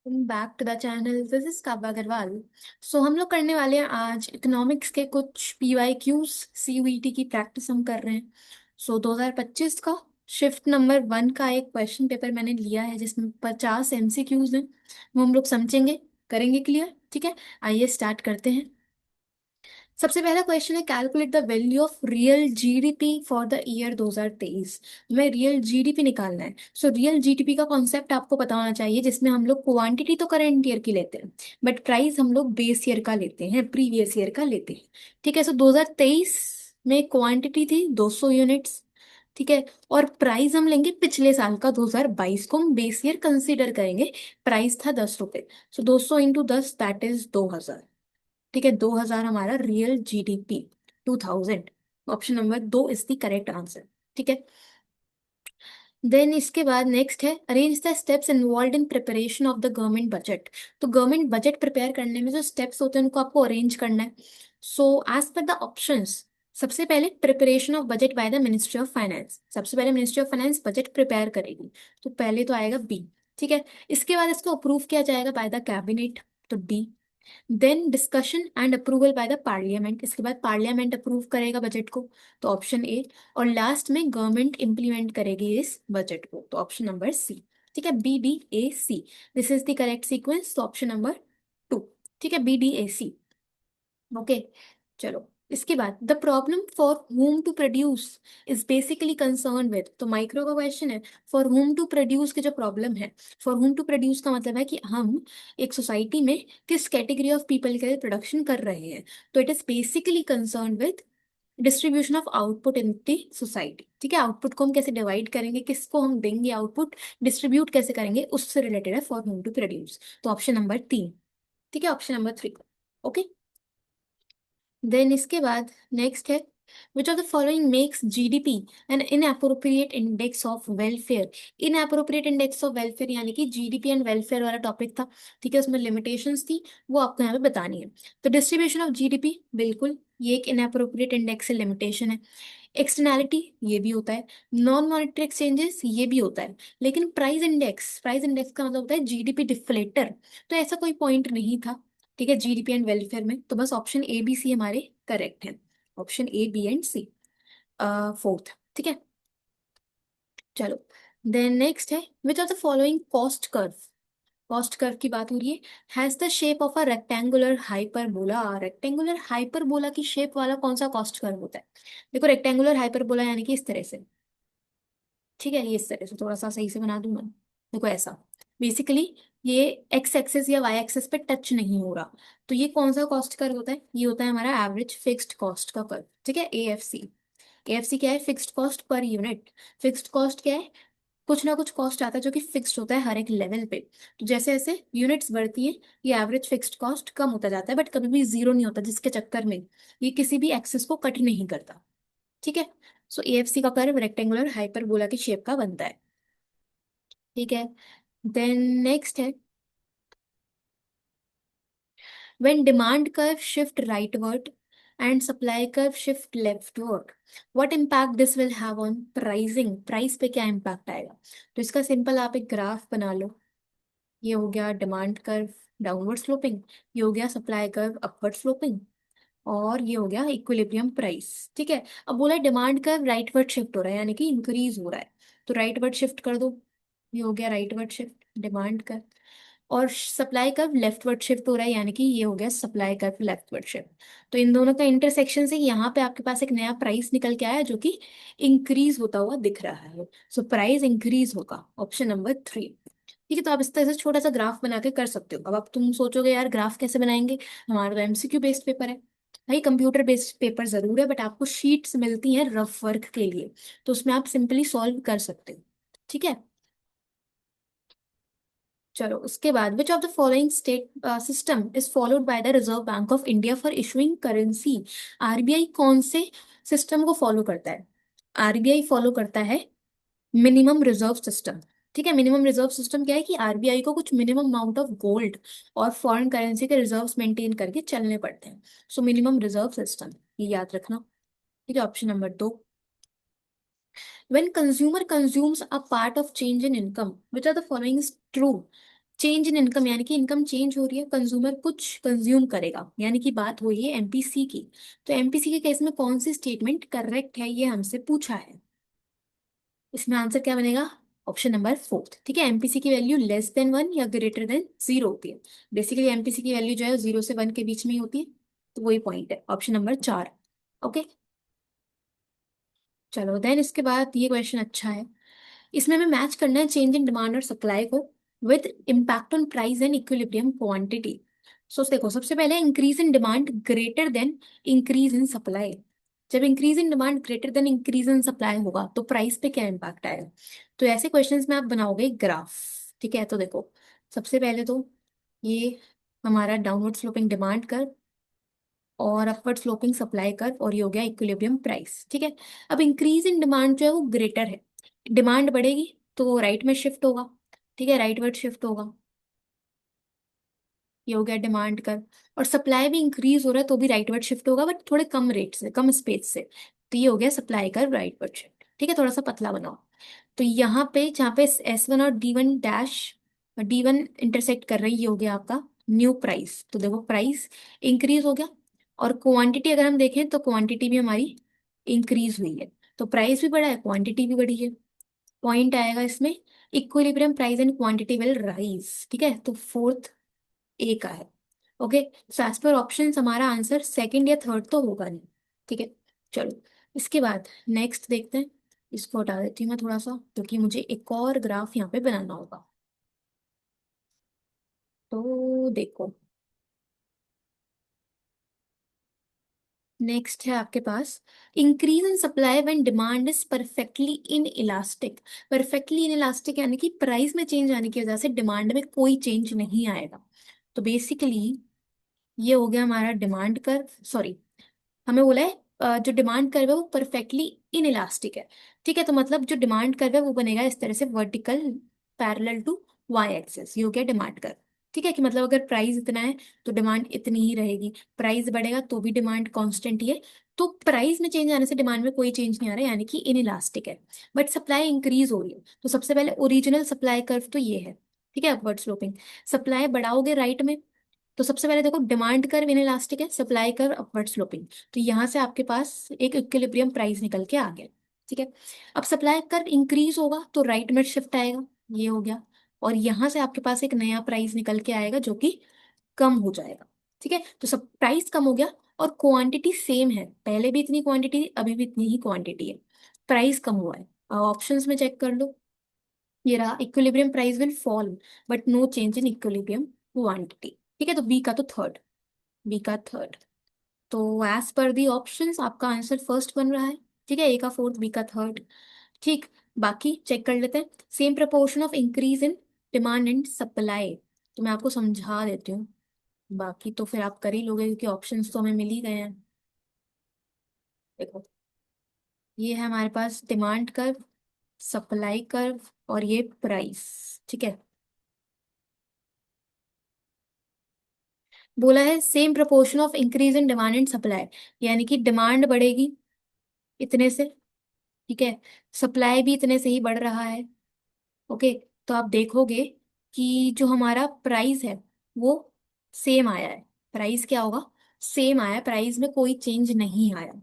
Back to the channel, this is Kavya Agarwal. So हम लोग करने वाले हैं आज इकोनॉमिक्स के कुछ PYQs। CUET की प्रैक्टिस हम कर रहे हैं। 2025 का शिफ्ट नंबर 1 का एक क्वेश्चन पेपर मैंने लिया है जिसमें 50 MCQs हैं। वो हम लोग समझेंगे, करेंगे क्लियर। ठीक है, आइए स्टार्ट करते हैं। सबसे पहला क्वेश्चन है, calculate the value of real GDP for the year 2023। हमें रियल जीडीपी निकालना है। सो रियल जीडीपी का कॉन्सेप्ट आपको पता होना चाहिए, जिसमें हम लोग क्वांटिटी तो करंट ईयर की लेते हैं, बट प्राइस हम लोग बेस ईयर का लेते हैं, प्रीवियस ईयर का लेते हैं। ठीक है, सो 2023 में क्वांटिटी थी 200 यूनिट्स। ठीक है, और प्राइस हम लेंगे पिछले साल का 2022 को हम बेस ईयर कंसीडर करेंगे। प्राइस था 10 रुपए। सो 200 × 10 दैट इज 2000। ठीक है, 2000 हमारा real GDP. 2000। Option number 2 is the correct answer. ठीक है, देन इसके बाद नेक्स्ट है, arrange the steps involve in preparation of the government budget. तो गवर्नमेंट बजट प्रिपेयर करने में जो स्टेप्स होते हैं उनको आपको अरेंज करना है। So as per the options, सबसे पहले preparation of budget by the ministry of finance. सबसे पहले ministry of finance budget prepare करेगी, तो पहले तो आएगा बी। ठीक है, इसके बाद इसको अप्रूव किया जाएगा बाय द कैबिनेट, तो D. Then discussion and approval by the parliament, इसके बाद पार्लियामेंट अप्रूव करेगा बजट को, तो ऑप्शन ए। और लास्ट में गवर्नमेंट इंप्लीमेंट करेगी इस बजट को, तो ऑप्शन नंबर सी। ठीक है, BDAC, this is the correct sequence, तो ऑप्शन नंबर 2। ठीक है, BDAC। ओके, चलो इसके बाद, the problem for whom to produce is basically concern with. तो माइक्रो का क्वेश्चन है, फॉर whom टू प्रोड्यूस की जो प्रॉब्लम है, फॉर whom टू प्रोड्यूस का मतलब है कि हम एक सोसाइटी में किस कैटेगरी ऑफ पीपल के लिए प्रोडक्शन कर रहे हैं। तो it is basically concern with distribution of output in the society. ठीक है, आउटपुट को हम कैसे डिवाइड करेंगे, किसको हम देंगे आउटपुट, डिस्ट्रीब्यूट कैसे करेंगे, उससे रिलेटेड है फॉर whom टू प्रोड्यूस, तो ऑप्शन नंबर 3। ठीक है, ऑप्शन नंबर 3। ओके, देन इसके बाद नेक्स्ट है, which of the following makes GDP an inappropriate index of welfare. Inappropriate index of welfare यानी कि जीडीपी एंड वेलफेयर वाला टॉपिक था। ठीक है, उसमें लिमिटेशंस थी, वो आपको यहाँ पे बतानी है। तो डिस्ट्रीब्यूशन ऑफ जीडीपी, बिल्कुल ये एक इनएप्रोप्रिएट इंडेक्स से लिमिटेशन है। एक्सटर्नैलिटी, ये भी होता है। नॉन मॉनेटरी एक्सचेंजेस, ये भी होता है। लेकिन प्राइस इंडेक्स, प्राइस इंडेक्स का मतलब होता है जीडीपी डिफ्लेटर, तो ऐसा कोई पॉइंट नहीं था। ठीक है, जीडीपी एंड वेलफेयर में तो बस ऑप्शन ABC हमारे करेक्ट है। Option A, B and C, fourth. ठीक है, चलो देन नेक्स्ट है, which of the following cost curve, cost curve की बात हो रही है, has the shape of a rectangular hyperbola. Rectangular hyperbola की शेप वाला कौन सा कॉस्ट कर्व होता है। देखो, रेक्टेंगुलर हाइपरबोला यानी कि इस तरह से। ठीक है, ये इस तरह से थोड़ा सा सही से बना दूं मैं। देखो ऐसा, बेसिकली ये एक्स एक्सेस या वाई एक्सेस पे टच नहीं हो रहा। तो ये कौन सा कॉस्ट कर्व होता है, ये होता है हमारा एवरेज फिक्स्ड कॉस्ट का कर्व। ठीक है, AFC। AFC क्या है, fixed cost per unit. Fixed cost क्या है, कुछ ना कुछ कॉस्ट आता है जो कि फिक्स्ड होता है हर एक लेवल पे। तो जैसे जैसे यूनिट्स बढ़ती है, ये एवरेज फिक्स्ड कॉस्ट कम होता जाता है, बट कभी भी जीरो नहीं होता, जिसके चक्कर में ये किसी भी एक्सेस को कट नहीं करता। ठीक है, सो AFC का कर्व रेक्टेंगुलर हाइपरबोला की शेप का बनता है। ठीक है, देन नेक्स्ट है, when demand curve shift rightward and supply curve shift leftward, what impact this will have on pricing। Price पे क्या इम्पैक्ट आएगा। तो इसका सिंपल आप एक ग्राफ बना लो। ये हो गया डिमांड कर्व डाउनवर्ड स्लोपिंग, ये हो गया सप्लाई कर्व अपवर्ड स्लोपिंग, और ये हो गया इक्विलिब्रियम प्राइस। ठीक है, अब बोला डिमांड कर्व राइटवर्ड शिफ्ट हो रहा है यानी कि इंक्रीज हो रहा है, तो राइटवर्ड शिफ्ट कर दो। ये हो गया राइटवर्ड शिफ्ट डिमांड कर्व। और सप्लाई कर्व लेफ्टवर्ड शिफ्ट हो रहा है यानी कि ये हो गया सप्लाई कर्व लेफ्टवर्ड शिफ्ट। तो इन दोनों का इंटरसेक्शन से यहाँ पे आपके पास एक नया प्राइस निकल के आया जो कि इंक्रीज होता हुआ दिख रहा है। सो प्राइस इंक्रीज होगा, ऑप्शन नंबर 3। ठीक है, तो आप इस तरह से छोटा सा ग्राफ बना के कर सकते हो। अब तुम सोचोगे यार ग्राफ कैसे बनाएंगे, हमारा तो MCQ बेस्ड पेपर है। भाई कंप्यूटर बेस्ड पेपर जरूर है, बट आपको शीट्स मिलती हैं रफ वर्क के लिए, तो उसमें आप सिंपली सॉल्व कर सकते हो। ठीक है, चलो उसके बाद, विच of the following state system is followed by the reserve bank of India for issuing currency. RBI कौन से सिस्टम को फॉलो करता है। RBI फॉलो करता है मिनिमम रिजर्व सिस्टम। ठीक है, मिनिमम रिजर्व सिस्टम क्या है कि RBI को कुछ मिनिमम अमाउंट ऑफ गोल्ड और फॉरेन करेंसी के रिजर्व्स मेंटेन करके चलने पड़ते हैं। सो मिनिमम रिजर्व सिस्टम, ये याद रखना। ठीक है, option number 2। When consumer consumes a part of change in income, which are the following is true। Change in income यानी कि इनकम चेंज हो रही है, कंज्यूमर कुछ कंज्यूम करेगा, यानी कि बात हो रही है एमपीसी की। तो एमपीसी के केस में कौन सी स्टेटमेंट करेक्ट है ये हमसे पूछा है। इसमें आंसर क्या बनेगा? Option number fourth. ठीक है, एमपीसी की वैल्यू लेस देन 1 या ग्रेटर देन 0 होती है। बेसिकली एमपीसी की वैल्यू जो है 0 से 1 के बीच में ही होती है। तो वही पॉइंट है, ऑप्शन नंबर 4। ओके, चलो देन इसके बाद ये क्वेश्चन अच्छा है। इसमें हमें मैच करना है चेंज इन डिमांड और सप्लाई को with impact on price and equilibrium quantity. So देखो, सबसे पहले increase in demand greater than increase in supply. जब increase in demand greater than increase in supply होगा तो प्राइस पे क्या इम्पैक्ट आएगा? तो ऐसे क्वेश्चंस में आप बनाओगे ग्राफ। ठीक है, तो देखो, सबसे पहले तो ये हमारा डाउनवर्ड स्लोपिंग डिमांड कर्व और अपवर्ड स्लोपिंग सप्लाई कर्व, और ये हो गया इक्विलिब्रियम प्राइस। ठीक है, अब इंक्रीज इन डिमांड जो है वो ग्रेटर है। डिमांड बढ़ेगी तो राइट में शिफ्ट होगा। ठीक है, राइट वर्ड शिफ्ट होगा। ये हो गया डिमांड कर्व। और सप्लाई भी इंक्रीज हो रहा है तो भी राइट वर्ड शिफ्ट होगा, बट थोड़े कम रेट से, कम स्पेस से। तो ये हो गया supply curve right word shift. ठीक है, थोड़ा सा पतला बनाओ। तो यहाँ पे जहाँ पे S1 और D1 डैश, D1 इंटरसेक्ट कर रही है, ये हो गया आपका न्यू प्राइस। तो देखो, प्राइस इंक्रीज हो गया। और क्वांटिटी अगर हम देखें तो क्वांटिटी भी हमारी इंक्रीज हुई है। तो प्राइस भी बढ़ा है, क्वांटिटी भी बढ़ी है। पॉइंट आएगा इसमें, equilibrium price and quantity will rise. ठीक है, तो फोर्थ ए का है। Okay, so as per option हमारा आंसर सेकंड या थर्ड तो होगा नहीं। ठीक है, चलो इसके बाद नेक्स्ट देखते हैं। इसको हटा देती हूँ मैं थोड़ा सा, क्योंकि मुझे एक और ग्राफ यहाँ पे बनाना होगा। तो देखो, नेक्स्ट है आपके पास, increase in supply when demand is perfectly inelastic. Perfectly inelastic यानी कि प्राइस में चेंज आने की वजह से डिमांड में कोई चेंज नहीं आएगा। तो बेसिकली ये हो गया हमारा डिमांड कर्व, सॉरी, हमें बोला है जो डिमांड कर्व है वो परफेक्टली इन इलास्टिक है। ठीक है, तो मतलब जो डिमांड कर्व है वो बनेगा इस तरह से, vertical parallel to Y axis. ये हो गया डिमांड कर्व। ठीक है, कि मतलब अगर प्राइस इतना है तो डिमांड इतनी ही रहेगी, प्राइस बढ़ेगा तो भी डिमांड कांस्टेंट ही है। तो प्राइस में चेंज आने से डिमांड में कोई चेंज नहीं आ रहा है, यानी कि इन इलास्टिक है। बट सप्लाई इंक्रीज हो रही है, तो सबसे पहले ओरिजिनल सप्लाई कर्व तो ये है। ठीक है, अपवर्ड स्लोपिंग। सप्लाई बढ़ाओगे राइट में, तो सबसे पहले देखो, डिमांड कर्व इन इलास्टिक है, सप्लाई कर्व अपवर्ड स्लोपिंग। तो यहाँ से आपके पास एक इक्विलिब्रियम प्राइस निकल के आ गया। ठीक है, अब सप्लाई कर्व इंक्रीज होगा तो राइट में शिफ्ट आएगा। ये हो गया। और यहाँ से आपके पास एक नया प्राइस निकल के आएगा जो कि कम हो जाएगा। ठीक है, तो सब प्राइस कम हो गया और क्वांटिटी सेम है, पहले भी इतनी क्वांटिटी अभी भी इतनी ही क्वांटिटी है, प्राइस कम हुआ है। ऑप्शंस में चेक कर लो, ये रहा, equilibrium price will fall but no change in equilibrium quantity. ठीक है, तो बी का तो थर्ड, बी का थर्ड। तो एज पर दी ऑप्शंस आपका आंसर फर्स्ट बन रहा है। ठीक है, ए का फोर्थ, बी का थर्ड। ठीक, बाकी चेक कर लेते हैं। Same proportion of increase in demand and supply, तो मैं आपको समझा देती हूँ, बाकी तो फिर आप कर ही लोगे क्योंकि ऑप्शंस तो हमें मिल ही गए हैं। देखो, ये है हमारे पास डिमांड कर्व, सप्लाई कर्व और ये प्राइस। ठीक है, बोला है same proportion of increase in demand and supply, यानी कि डिमांड बढ़ेगी इतने से। ठीक है, सप्लाई भी इतने से ही बढ़ रहा है। ओके, तो आप देखोगे कि जो हमारा प्राइस है वो सेम आया है। प्राइस क्या होगा? सेम आया, प्राइस में कोई चेंज नहीं आया।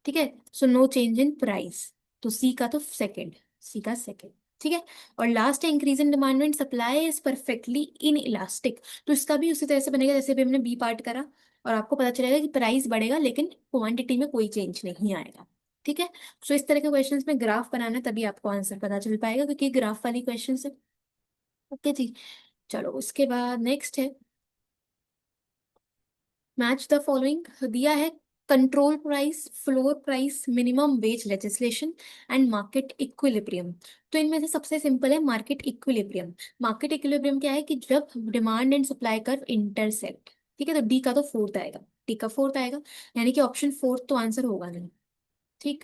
ठीक है, so no change in price. तो सी का तो सेकंड, सी का सेकंड। ठीक है, और लास्ट है increase in demand and supply is perfectly in elastic. तो इसका भी उसी तरह से बनेगा जैसे भी हमने बी पार्ट करा, और आपको पता चलेगा कि प्राइस बढ़ेगा लेकिन क्वांटिटी में कोई चेंज नहीं आएगा। ठीक है, सो इस तरह के क्वेश्चंस में ग्राफ बनाना है, तभी आपको आंसर पता चल पाएगा क्योंकि ग्राफ वाली क्वेश्चन है। ओके जी, चलो उसके बाद नेक्स्ट है, मैच द फॉलोइंग दिया है, control price, floor price, minimum wage legislation and market equilibrium. तो इनमें से सबसे सिंपल है मार्केट इक्विलिब्रियम। मार्केट इक्विलिब्रियम क्या है कि जब demand and supply curve intersect. ठीक है, तो डी का तो फोर्थ आएगा, डी का फोर्थ आएगा, यानी कि ऑप्शन फोर्थ तो आंसर होगा नहीं। ठीक,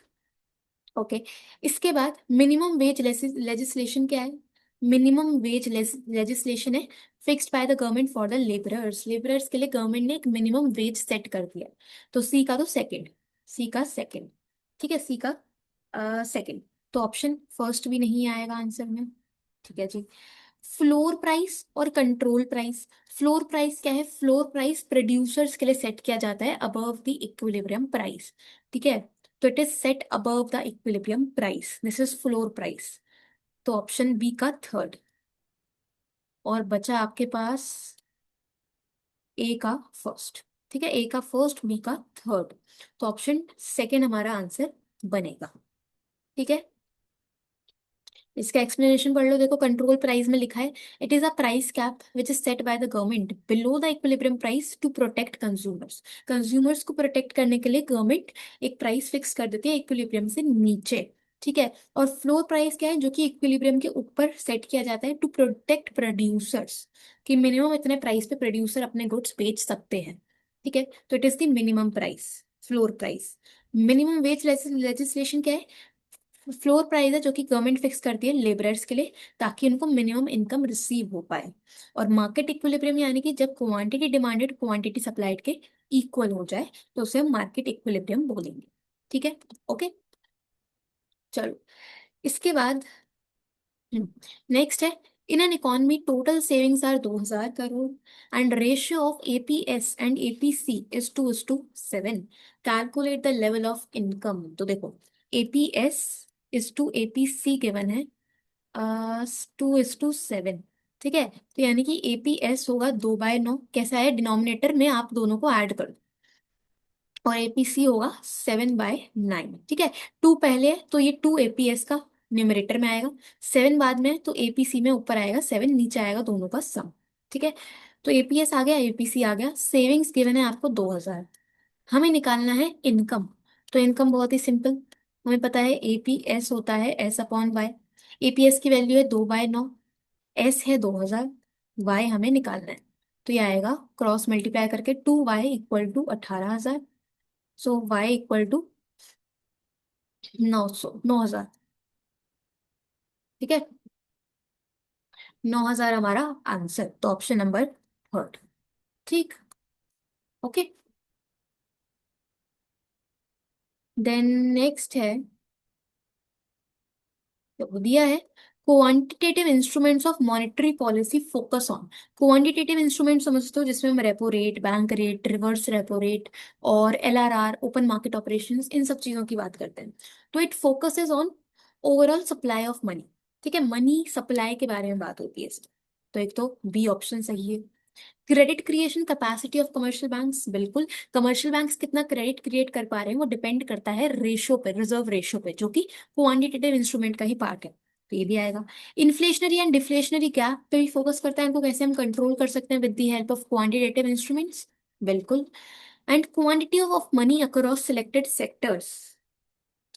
ओके, इसके बाद मिनिमम वेज लेजिस्लेशन क्या है? मिनिमम वेज लेजिस्लेशन है fixed by the government for the labourers. Labourers के लिए गवर्नमेंट ने एक मिनिमम वेज सेट कर दिया। तो सी का तो सेकंड, सी का सेकंड। ठीक है, सी का सेकंड। तो ऑप्शन फर्स्ट भी नहीं आएगा आंसर में। ठीक है जी, फ्लोर प्राइस और कंट्रोल प्राइस। फ्लोर प्राइस क्या है? फ्लोर प्राइस प्रोड्यूसर्स के लिए सेट किया जाता है अबव द इक्विलिब्रियम प्राइस। ठीक है, तो it is set above the equilibrium price, this is floor price. तो ऑप्शन बी का थर्ड। और बचा आपके पास ए का फर्स्ट। ठीक है, ए का फर्स्ट, बी का थर्ड। तो ऑप्शन सेकेंड हमारा आंसर बनेगा। ठीक है, इसका एक्सप्लेनेशन पढ़ लो। देखो, कंट्रोल प्राइस में लिखा है, it is a price cap which is set by the government below the equilibrium price to protect consumers. Consumers को प्रोटेक्ट करने के लिए गवर्नमेंट एक प्राइस फिक्स कर देती है इक्विलिब्रियम से नीचे। ठीक है, और फ्लोर प्राइस क्या है? जो कि इक्विलिब्रियम के ऊपर सेट किया जाता है टू प्रोटेक्ट प्रोड्यूसर्स, कि मिनिमम इतने प्राइस पे प्रोड्यूसर अपने गुड्स बेच सकते हैं। ठीक है, तो it is the minimum price, floor price. Minimum wage legislation क्या है? फ्लोर प्राइस है जो कि गवर्नमेंट फिक्स करती है लेबरर्स के लिए, ताकि उनको मिनिमम इनकम रिसीव हो पाए। और मार्केट इक्विलिब्रियम यानी कि जब क्वांटिटी डिमांडेड क्वांटिटी सप्लाइड के इक्वल हो जाए, तो उसे हम मार्केट इक्विलिब्रियम बोलेंगे। ठीक है, ओके। चलो, इसके बाद नेक्स्ट है, in an economy total savings are 2000 crore and ratio of APS and APC is 2:7। Calculate the level of income. तो देखो, APS is to APC given है 2:7। ठीक है, तो यानी कि एपीएस होगा 2/9। कैसा है? डिनोमिनेटर में आप दोनों को ऐड कर दो, और एपीसी होगा 7/9। ठीक है, टू पहले है तो ये 2 एपीएस का न्यूमरेटर में आएगा, 7 बाद में है तो एपीसी में ऊपर आएगा 7, नीचे आएगा दोनों का सम। ठीक है, तो एपीएस आ गया, एपीसी आ गया। सेविंग्स गिवन है आपको 2000, हमें निकालना है इनकम। तो इनकम बहुत ही सिंपल, हमें पता है एपीएस होता है S/Y। एपीएस की वैल्यू है 2/9, एस है 2000, वाई हमें निकालना है। तो ये आएगा क्रॉस मल्टीप्लाई करके 2y equal to 18,000। So y equal to 9,000। ठीक है, 9,000 हमारा आंसर, तो ऑप्शन नंबर थर्ड। ठीक, ओके। देन नेक्स्ट है, तो दिया है quantitative instruments of monetary policy focus on. Quantitative instrument समझते हो, जिसमें हम repo rate, bank rate, reverse repo rate और एलआरआर, ओपन मार्केट ऑपरेशंस, इन सब चीजों की बात करते हैं। तो it focuses on overall supply of money. ठीक है, मनी सप्लाई के बारे में बात होती है इसमें। तो एक तो बी ऑप्शन सही है। Credit creation capacity of commercial banks, बिल्कुल। कमर्शियल बैंक्स कितना क्रेडिट क्रिएट कर पा रहे हैं वो डिपेंड करता है रेशो पे, रिजर्व रेशो पे, जो कि क्वांटिटेटिव इंस्ट्रूमेंट का ही पार्ट है। तो ये भी आएगा। इन्फ्लेशनरी एंड डिफ्लेशनरी गैप पे भी फोकस करता है, इनको कैसे हम कंट्रोल कर सकते हैं with the help of quantitative instruments, बिल्कुल। And quantity of money across selected sectors,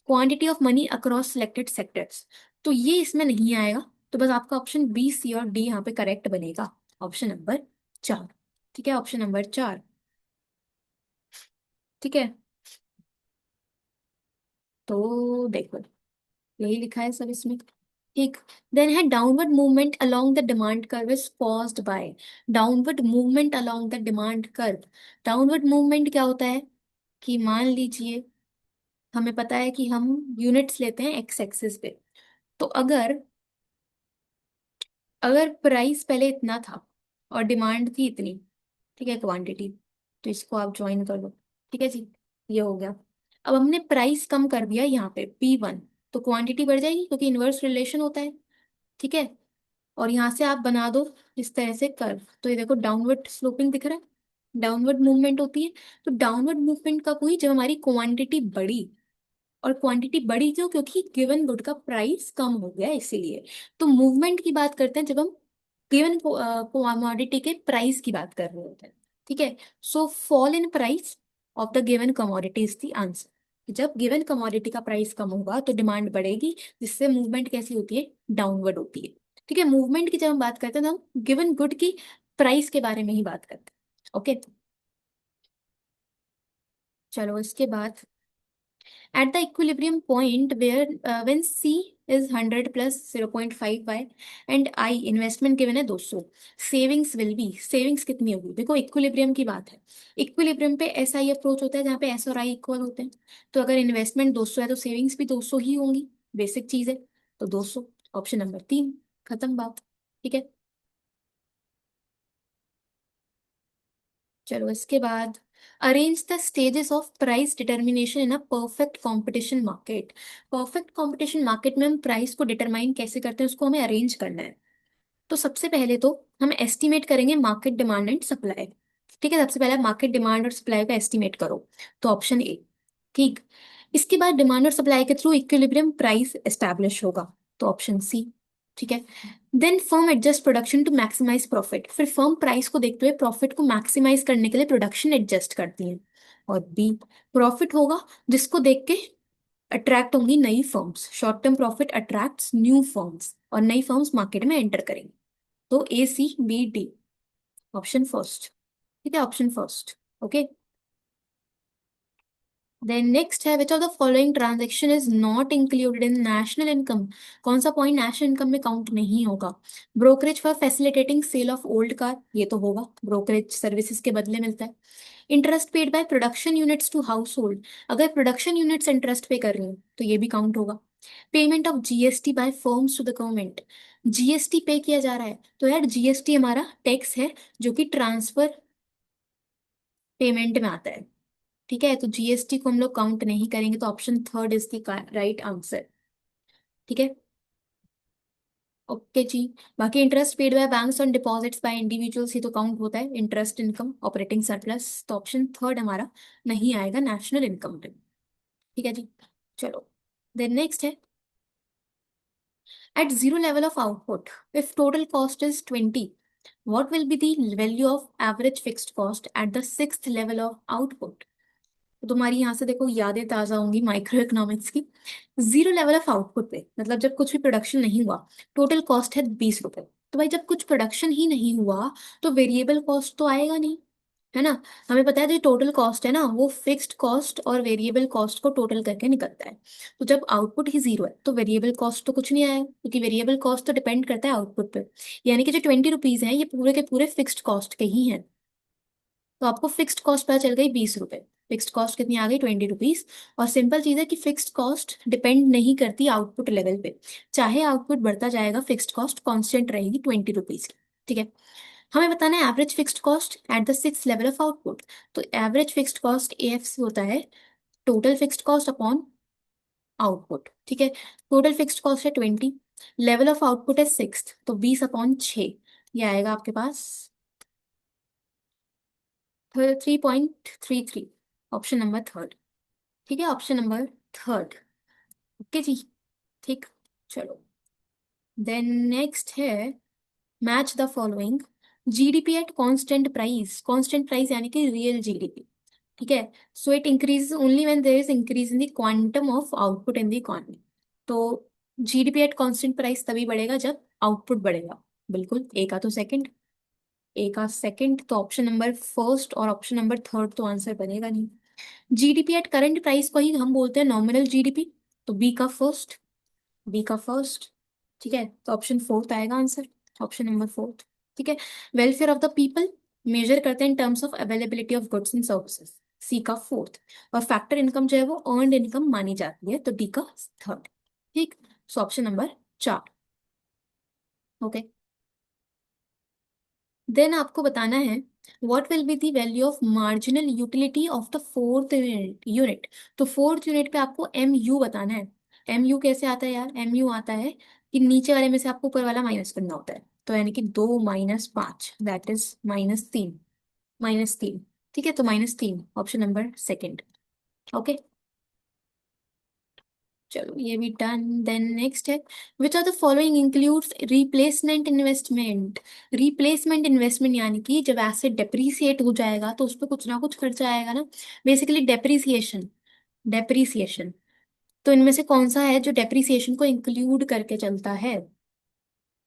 quantity of money across selected sectors, तो ये इसमें नहीं आएगा। तो बस आपका ऑप्शन बी, सी और डी यहाँ पे करेक्ट बनेगा, ऑप्शन नंबर 4। ठीक है, ऑप्शन नंबर 4। ठीक है, तो देखो, यही लिखा है सब इसमें। ठीक, देन है downward movement along the demand curve is caused by. Downward movement along the demand curve, downward movement क्या होता है? कि मान लीजिए, हमें पता है कि हम यूनिट्स लेते हैं एक्स एक्सिस पे। तो अगर अगर प्राइस पहले इतना था और डिमांड थी इतनी, ठीक है, क्वांटिटी, तो इसको आप ज्वाइन कर लो। ठीक है जी, ये हो गया। अब हमने प्राइस कम कर दिया यहाँ पे P1, तो क्वांटिटी बढ़ जाएगी क्योंकि इनवर्स रिलेशन होता है। ठीक है, और यहाँ से आप बना दो इस तरह से कर्व, तो ये देखो डाउनवर्ड स्लोपिंग दिख रहा है, डाउनवर्ड मूवमेंट होती है। तो डाउनवर्ड मूवमेंट कब हुई? जब हमारी क्वांटिटी बढ़ी। और क्वांटिटी बढ़ी क्यों? क्योंकि गिवन गुड का प्राइस कम हो गया इसीलिए। तो मूवमेंट की बात करते हैं जब हम गिवन कमोडिटी के प्राइस की बात कर रहे होते हैं। ठीक है, सो fall in price of the given commodity is the answer. जब गिवन कमोडिटी का प्राइस कम होगा तो डिमांड बढ़ेगी, जिससे मूवमेंट कैसी होती है? डाउनवर्ड होती है। ठीक है, मूवमेंट की जब हम बात करते हैं तो हम गिवन गुड की प्राइस के बारे में ही बात करते हैं। ओके, चलो इसके बाद, at the equilibrium point where when C is 100 plus 0.5y and I investment given है 200, savings will be, savings कितनी होगी? देखो, इक्विलिब्रियम की बात है। इक्विलिब्रियम पे एस आई अप्रोच होता है जहाँ पे एस और आई इक्वल होते हैं। तो अगर इन्वेस्टमेंट 200 है तो सेविंग्स भी 200 ही होंगी, बेसिक चीज है। तो 200, ऑप्शन नंबर 3, खत्म बात। ठीक है, चलो इसके बाद, arrange the stages of price determination in a perfect competition market. Perfect competition market में हम प्राइस को डिटरमाइन कैसे करते हैं, उसको हमें अरेंज करना है। तो सबसे पहले तो हम एस्टिमेट करेंगे मार्केट डिमांड एंड सप्लाई। ठीक है, सबसे पहले मार्केट डिमांड और सप्लाई का एस्टिमेट करो, तो ऑप्शन ए। ठीक। इसके बाद डिमांड और सप्लाई के थ्रू इक्विलिब्रियम प्राइस एस्टैब्लिश होगा, तो ऑप्शन सी। ठीक है। Then firm adjust production to maximise profit, फिर फर्म प्राइस को देखते हुए प्रॉफिट को मैक्सिमाइज करने के लिए प्रोडक्शन एडजस्ट करती है। और बी, प्रॉफिट होगा जिसको देख के अट्रैक्ट होंगी नई firms, short term profit attracts new firms और नई फर्म्स मार्केट में एंटर करेंगी। तो A C B D, option first. ठीक है, option first. Okay. Then next है, which of the following transaction is not included in national income. कौन सा पॉइंट नेशनल इनकम में काउंट नहीं होगा। Brokerage for facilitating sale of old car, ये तो होगा, ब्रोकरेज सर्विसेज के बदले मिलता है। Interest paid by production units to household, अगर प्रोडक्शन यूनिट्स इंटरेस्ट पे कर रही हैं तो ये भी काउंट होगा। Payment of GST by firms to the government, GST pay किया जा रहा है तो यार जीएसटी हमारा टैक्स है जो कि ट्रांसफर पेमेंट में आता है। ठीक है, तो जीएसटी को हम लोग काउंट नहीं करेंगे, तो option third is the right answer. ठीक है। ओके जी। बाकी interest paid by banks on deposits bye individuals, ये तो काउंट होता है, इंटरेस्ट इनकम ऑपरेटिंग सरप्लस, तो ऑप्शन थर्ड हमारा नहीं आएगा नेशनल इनकम में। ठीक है जी। चलो, देन नेक्स्ट है, at zero level of output if total cost is 20, what will be the value of average fixed cost at the sixth level of output। तो तुम्हारी यहाँ से देखो यादें ताजा होंगी माइक्रो इकोनॉमिक्स की। जीरो लेवल ऑफ आउटपुट पे मतलब जब कुछ भी प्रोडक्शन नहीं हुआ, टोटल कॉस्ट है 20 रुपए, तो भाई जब कुछ प्रोडक्शन ही नहीं हुआ तो वेरिएबल कॉस्ट तो आएगा नहीं, है ना। हमें पता है जो टोटल कॉस्ट है ना, वो फिक्स्ड कॉस्ट और वेरिएबल कॉस्ट को टोटल करके निकलता है। तो जब आउटपुट ही जीरो है तो वेरिएबल कॉस्ट तो कुछ नहीं आया, क्योंकि वेरिएबल कॉस्ट तो डिपेंड करता है आउटपुट पे। यानी कि जो 20 रुपीज हैं ये पूरे के पूरे फिक्स्ड कॉस्ट के ही हैं। तो आपको फिक्स्ड कॉस्ट पता चल गई 20 रुपए, फिक्स्ड कॉस्ट कितनी आ गई 20 रुपीज। और सिंपल चीज है कि फिक्स्ड कॉस्ट डिपेंड नहीं करती आउटपुट लेवल पे, चाहे आउटपुट बढ़ता जाएगा फिक्स्ड कॉस्ट कांस्टेंट रहेगी 20 रुपीज की। ठीक है। हमें बताना है average fixed cost at the six level of output. तो एवरेज फिक्स्ड कॉस्ट एएफसी होता है total fixed cost upon output. ठीक है, टोटल फिक्स्ड कॉस्ट है 20, लेवल ऑफ आउटपुट है सिक्स, तो 20/6, ये आएगा आपके पास 3.33, ऑप्शन नंबर थर्ड। ठीक है, ऑप्शन नंबर थर्ड। ओके जी। ठीक। चलो, देन नेक्स्ट है, match the following, GDP at constant price, constant price यानी कि रियल जीडीपी। ठीक है, so it increase only when there is increase in the quantum of output in the economy. तो GDP at constant price तभी बढ़ेगा जब output बढ़ेगा। बिल्कुल, ए का तो सेकंड, ए का सेकंड, तो ऑप्शन नंबर फर्स्ट और ऑप्शन नंबर थर्ड तो आंसर बनेगा नहीं। जीडीपी एट करंट प्राइस को ही हम बोलते हैं नॉमिनल जीडीपी, तो बी का फर्स्ट, बी का फर्स्ट। ठीक है, तो ऑप्शन फोर्थ आएगा आंसर, ऑप्शन नंबर फोर्थ। ठीक है। Welfare of the people measure करते हैं in terms of availability of goods and services, C का फोर्थ। और फैक्टर इनकम जो है वो अर्नड इनकम मानी जाती है, तो डी का थर्ड। ठीक, सो ऑप्शन नंबर चार। ओके। देन आपको बताना है, what will be the value of marginal utility of the fourth unit. तो फोर्थ यूनिट पे आपको एम यू बताना है। एम यू कैसे आता है यार, एम यू आता है कि नीचे वाले में से आपको ऊपर वाला माइनस करना होता है, तो यानी कि 2 - 5 दैट इज -3, -3। ठीक है, तो -3 ऑप्शन नंबर सेकेंड। ओके। चलो ये भी डन। देन नेक्स्ट है, which are the following includes replacement investment. Replacement investment यानी कि जब एसेट डेप्रीसिएट हो जाएगा तो उस पर कुछ ना कुछ खर्चा आएगा ना, बेसिकली डेप्रीसिएशन, डेप्रीसिएशन। तो इनमें से कौन सा है जो डेप्रीसिएशन को इंक्लूड करके चलता है,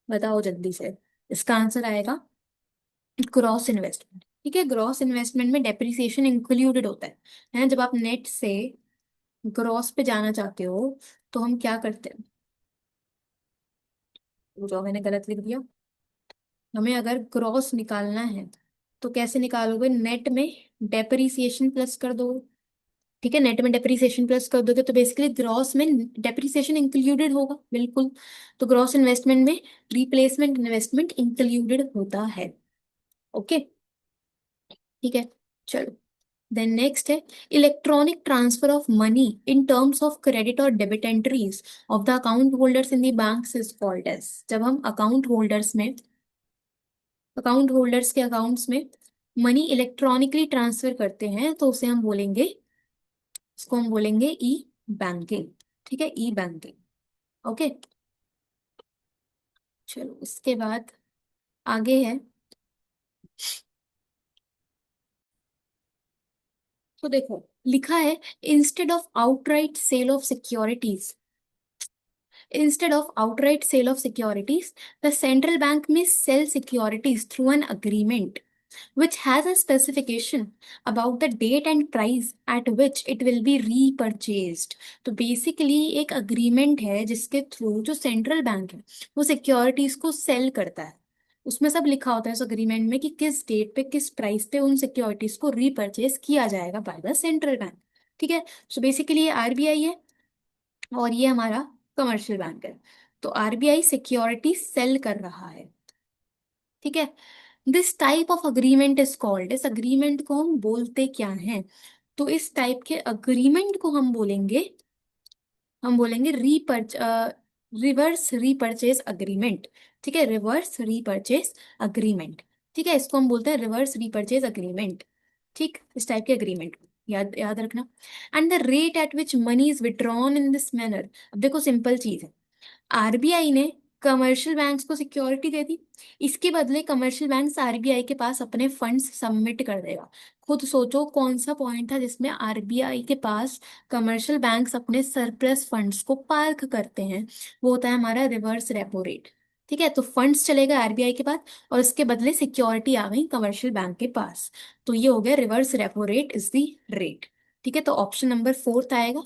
बताओ जल्दी से। इसका आंसर आएगा ग्रॉस इन्वेस्टमेंट। ठीक है, ग्रॉस इन्वेस्टमेंट में डेप्रीसिएशन इंक्लूडेड होता है जब आप नेट से ग्रॉस पे जाना चाहते हो तो हम क्या करते हैं, जो मैंने गलत लिख दिया, हमें अगर ग्रॉस निकालना है तो कैसे निकालोगे, नेट में डेप्रिसिएशन प्लस कर दो। ठीक है, नेट में डेप्रिसिएशन प्लस कर दोगे तो बेसिकली ग्रॉस में डेप्रिसिएशन इंक्लूडेड होगा, बिल्कुल। तो ग्रॉस इन्वेस्टमेंट में रिप्लेसमेंट इन्वेस्टमेंट इंक्लूडेड होता है। ओके। ठीक है। चलो, देन नेक्स्ट है electronic transfer of money in terms of credit और debit entries of the account holders in the banks is called as. जब हम अकाउंट होल्डर्स के अकाउंट्स में मनी इलेक्ट्रॉनिकली ट्रांसफर करते हैं तो उसे हम बोलेंगे, इसको हम बोलेंगे ई बैंकिंग। ठीक है, ई बैंकिंग। ओके, चलो इसके बाद आगे है। तो देखो, लिखा है instead of outright sale of securities, instead of outright sale of securities, the central bank may sell securities through an agreement which has a specification about the date and price at which it will be repurchased। तो basically एक agreement है जिसके through जो central bank है वो securities को cell करता है। उसमें सब लिखा होता है उस अग्रीमेंट में कि किस डेट पे किस प्राइस पे उन सिक्योरिटीज को रीपरचेज किया जाएगा बाय द सेंट्रल बैंक। ठीक है, सो बेसिकली ये आरबीआई है और ये हमारा कमर्शियल बैंक है। तो आरबीआई सिक्योरिटी सेल कर रहा है। ठीक है, this type of agreement is called, इस अग्रीमेंट को हम बोलते क्या हैं? तो इस टाइप के अग्रीमेंट को हम बोलेंगे रिवर्स रीपरचेज अग्रीमेंट। ठीक है, रिवर्स रीपरचेज अग्रीमेंट। ठीक है, इसको हम बोलते हैं रिवर्स रीपरचेज अग्रीमेंट। ठीक, इस टाइप के अग्रीमेंट को याद याद रखना। And the rate at which money is withdrawn in this manner. अब देखो, सिंपल चीज है, आरबीआई ने कमर्शियल बैंक्स को सिक्योरिटी दे दी, इसके बदले कमर्शियल बैंक्स आरबीआई के पास अपने फंड्स सबमिट कर देगा। खुद सोचो कौन सा पॉइंट था जिसमें आरबीआई के पास कमर्शियल बैंक्स अपने सरप्लस फंड्स को पार्क करते हैं? वो होता है हमारा रिवर्स रेपो रेट। ठीक है, तो फंड्स चले गए आरबीआई के पास और उसके बदले सिक्योरिटी आ गई कमर्शियल बैंक के पास। तो ये हो गया reverse repo rate is the rate. ठीक है, तो ऑप्शन नंबर फोर्थ आएगा।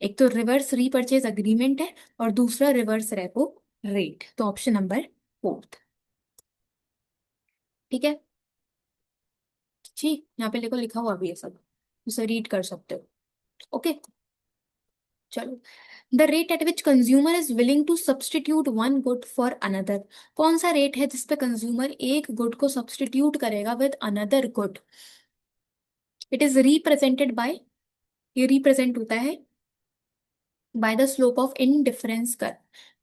एक तो रिवर्स रीपरचेज अग्रीमेंट है और दूसरा रिवर्स रेपो रेट, तो ऑप्शन नंबर फोर्थ। ठीक है जी, यहाँ पे देखो लिखा हुआ भी है सब, उसे रीड कर सकते हो। ओके, चलो, the rate at which consumer is willing to substitute one good for another. कौन सा रेट है जिसपे कंज्यूमर एक गुड को सब्सटीट्यूट करेगा with another good? It is represented by, ये रिप्रेजेंट होता है by the slope of indifference curve.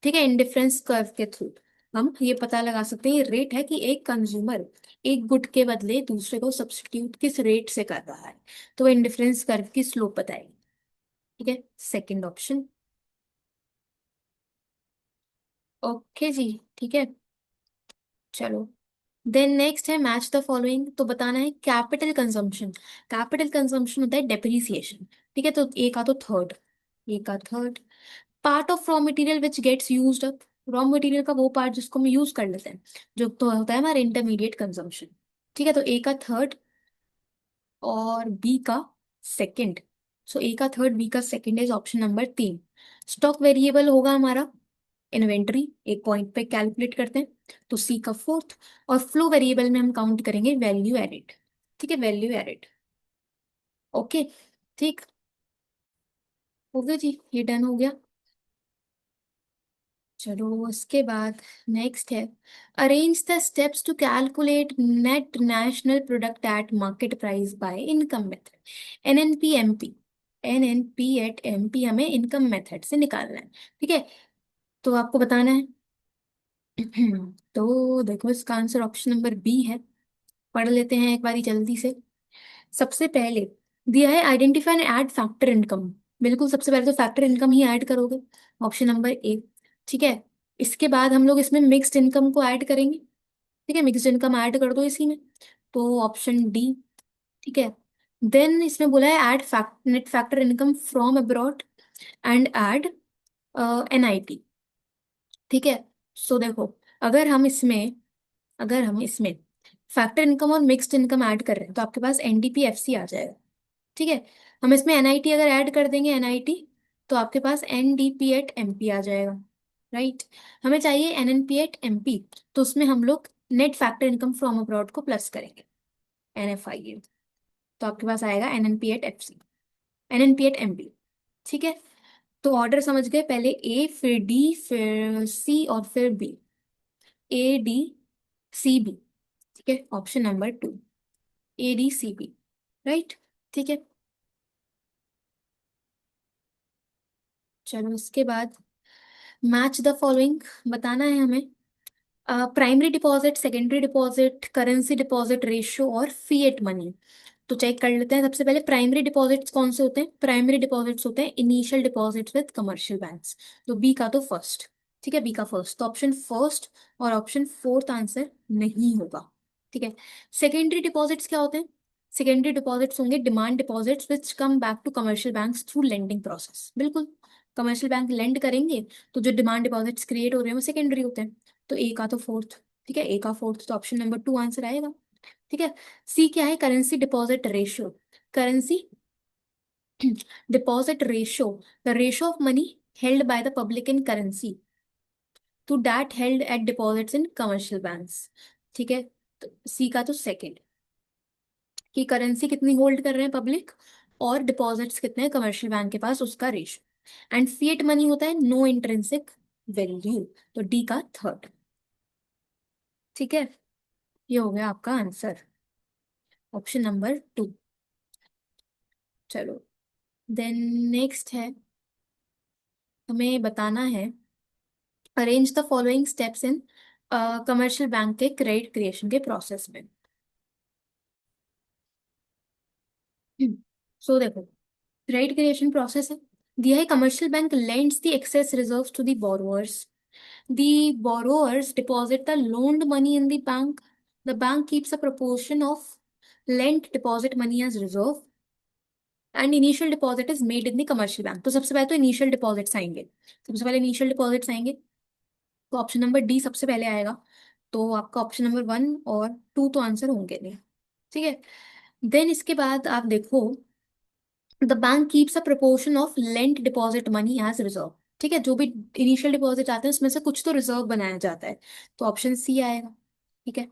ठीक है, इनडिफरेंस कर्व के थ्रू हम ये पता लगा सकते हैं ये रेट है कि एक कंज्यूमर एक गुड के बदले दूसरे को सब्स्टिट्यूट किस रेट से कर रहा है। तो वो इनडिफरेंस कर्व की स्लोप बताएगी। ठीक है, सेकंड ऑप्शन। ओके जी, ठीक है, चलो, देन नेक्स्ट है मैच द फॉलोइंग। तो बताना है कैपिटल कंजम्पशन। कैपिटल कंजम्पशन होता है डेप्रिसिएशन। ठीक है, तो ए का third part of raw material which gets used up. Raw material का वो पार्ट जिसको हम यूज कर लेते हैं, जो तो होता है हमारा इंटरमीडिएट कंजम्पशन। ठीक है, तो ए का थर्ड और बी का सेकंड। सो ए का थर्ड बी का सेकंड इज ऑप्शन नंबर तीन। स्टॉक वेरिएबल होगा हमारा इन्वेंट्री, एक पॉइंट पे कैलकुलेट करते हैं, तो सी का फोर्थ। और फ्लो वेरिएबल में हम काउंट करेंगे वैल्यू एडेड। ठीक है, वैल्यू एडेड। ओके, ठीक, हो गया जी, ये डन हो गया। चलो उसके बाद नेक्स्ट है arrange the steps to calculate net national product at market price by income method. NNP at MP हमें इनकम मेथड से निकालना है। ठीक है, तो आपको बताना है। तो देखो, इसका आंसर ऑप्शन नंबर बी है। पढ़ लेते हैं एक बारी जल्दी से। सबसे पहले दिया है identify and add factor income. बिल्कुल, सबसे पहले तो फैक्टर इनकम ही ऐड करोगे, ऑप्शन नंबर ए। ठीक है, इसके बाद हम लोग इसमें मिक्स्ड इनकम को ऐड करेंगे। ठीक है, मिक्स्ड इनकम ऐड कर दो इसी में, तो ऑप्शन डी। ठीक है, देन इसमें बोला है add net factor income from abroad and add NIT. ठीक है, सो देखो, अगर हम इसमें अगर हम इसमें फैक्टर इनकम और मिक्स्ड इनकम ऐड कर रहे हैं तो आपके पास एनडीपी एफसी आ जाएगा। ठीक है, हम इसमें एनआईटी अगर ऐड कर देंगे एनआईटी, तो आपके पास एनडीपी एट एमपी आ जाएगा। राइट, हमें चाहिए एनएनपी एट एमपी, तो उसमें हम लोग net factor income from abroad को प्लस करेंगे, एनएफआई। तो आपके पास आएगा NNP at FC, NNP at MP. ठीक है, तो ऑर्डर समझ गए, पहले ए फिर डी फिर सी और फिर B, A D C B. ठीक है, option number two, A D C B. Right. ठीक है। चलो इसके बाद मैच द फॉलोइंग बताना है हमें। Primary deposit, secondary deposit, currency deposit ratio और फिएट मनी। तो चेक कर लेते हैं। सबसे पहले प्राइमरी डिपॉजिट्स कौन से होते हैं? प्राइमरी डिपॉजिट्स होते हैं initial deposits with commercial banks. तो बी का तो फर्स्ट। ठीक है, बी का फर्स्ट, तो ऑप्शन फर्स्ट और ऑप्शन फोर्थ आंसर नहीं होगा। ठीक है। सेकेंडरी डिपॉजिट्स क्या होते हैं? सेकेंडरी डिपॉजिट्स होंगे demand deposits which come back to commercial banks through lending process. बिल्कुल, कमर्शियल बैंक लेंड करेंगे तो जो डिमांड डिपॉजिट्स क्रिएट हो रहे हैं वो सेकेंडरी होते हैं। तो ए का तो फोर्थ। ठीक है, ए का फोर्थ, तो ऑप्शन नंबर टू आंसर आएगा। ठीक है। सी क्या है? Currency deposit ratio. Currency deposit ratio, the ratio of money held by the public in currency to that held at deposits in commercial banks। ठीक है, तो सी का तो सेकंड, कि करेंसी कितनी होल्ड कर रहे हैं पब्लिक और डिपॉजिट्स कितने हैं कमर्शियल बैंक के पास, उसका रेशियो। एंड फिएट मनी होता है नो इंट्रिंसिक वैल्यू। तो डी का थर्ड। ठीक है, ये हो गया आपका आंसर, ऑप्शन नंबर टू। चलो देन नेक्स्ट है, हमें बताना है arrange the following steps in commercial bank के क्रेडिट क्रिएशन के प्रोसेस में। सो देखो, क्रेडिट क्रिएशन प्रोसेस है, दिया है commercial bank lends the excess reserves to the borrowers, the borrowers deposit the loaned money in the bank, the bank keeps a proportion of lent deposit money as reserve and initial deposit is made in the commercial bank. तो सबसे पहले तो initial deposits आएंगे, सबसे पहले initial deposits आएंगे, तो option number D सबसे पहले आएगा। तो आपका ऑप्शन नंबर वन और टू तो आंसर होंगे नहीं। ठीक है। देन इसके बाद आप देखो, the bank keeps a proportion of lent deposit money as reserve. ठीक है, जो भी इनिशियल डिपॉजिट आते हैं उसमें से कुछ तो रिजर्व बनाया जाता है, तो ऑप्शन सी आएगा। ठीक है।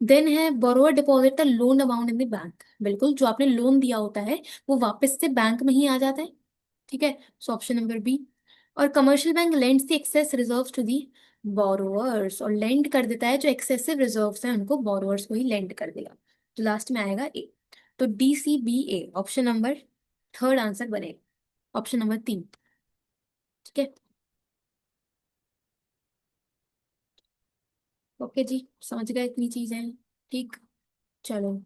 देन है borrower deposit the loan amount in the bank. बिल्कुल, जो आपने लोन दिया होता है वो वापस से बैंक में ही आ जाता है। ठीक है, सो ऑप्शन नंबर बी। और commercial bank lends the excess reserves to the borrowers, और लेंड कर देता है जो एक्सेसिव रिजर्व्स हैं उनको बोरोअर्स को ही लेंड कर देगा। तो लास्ट में आएगा ए। तो D C B A option number third answer बनेगा, ऑप्शन नंबर तीन। ठीक है। ओके जी, समझ गए इतनी चीजें हैं। ठीक। चलो,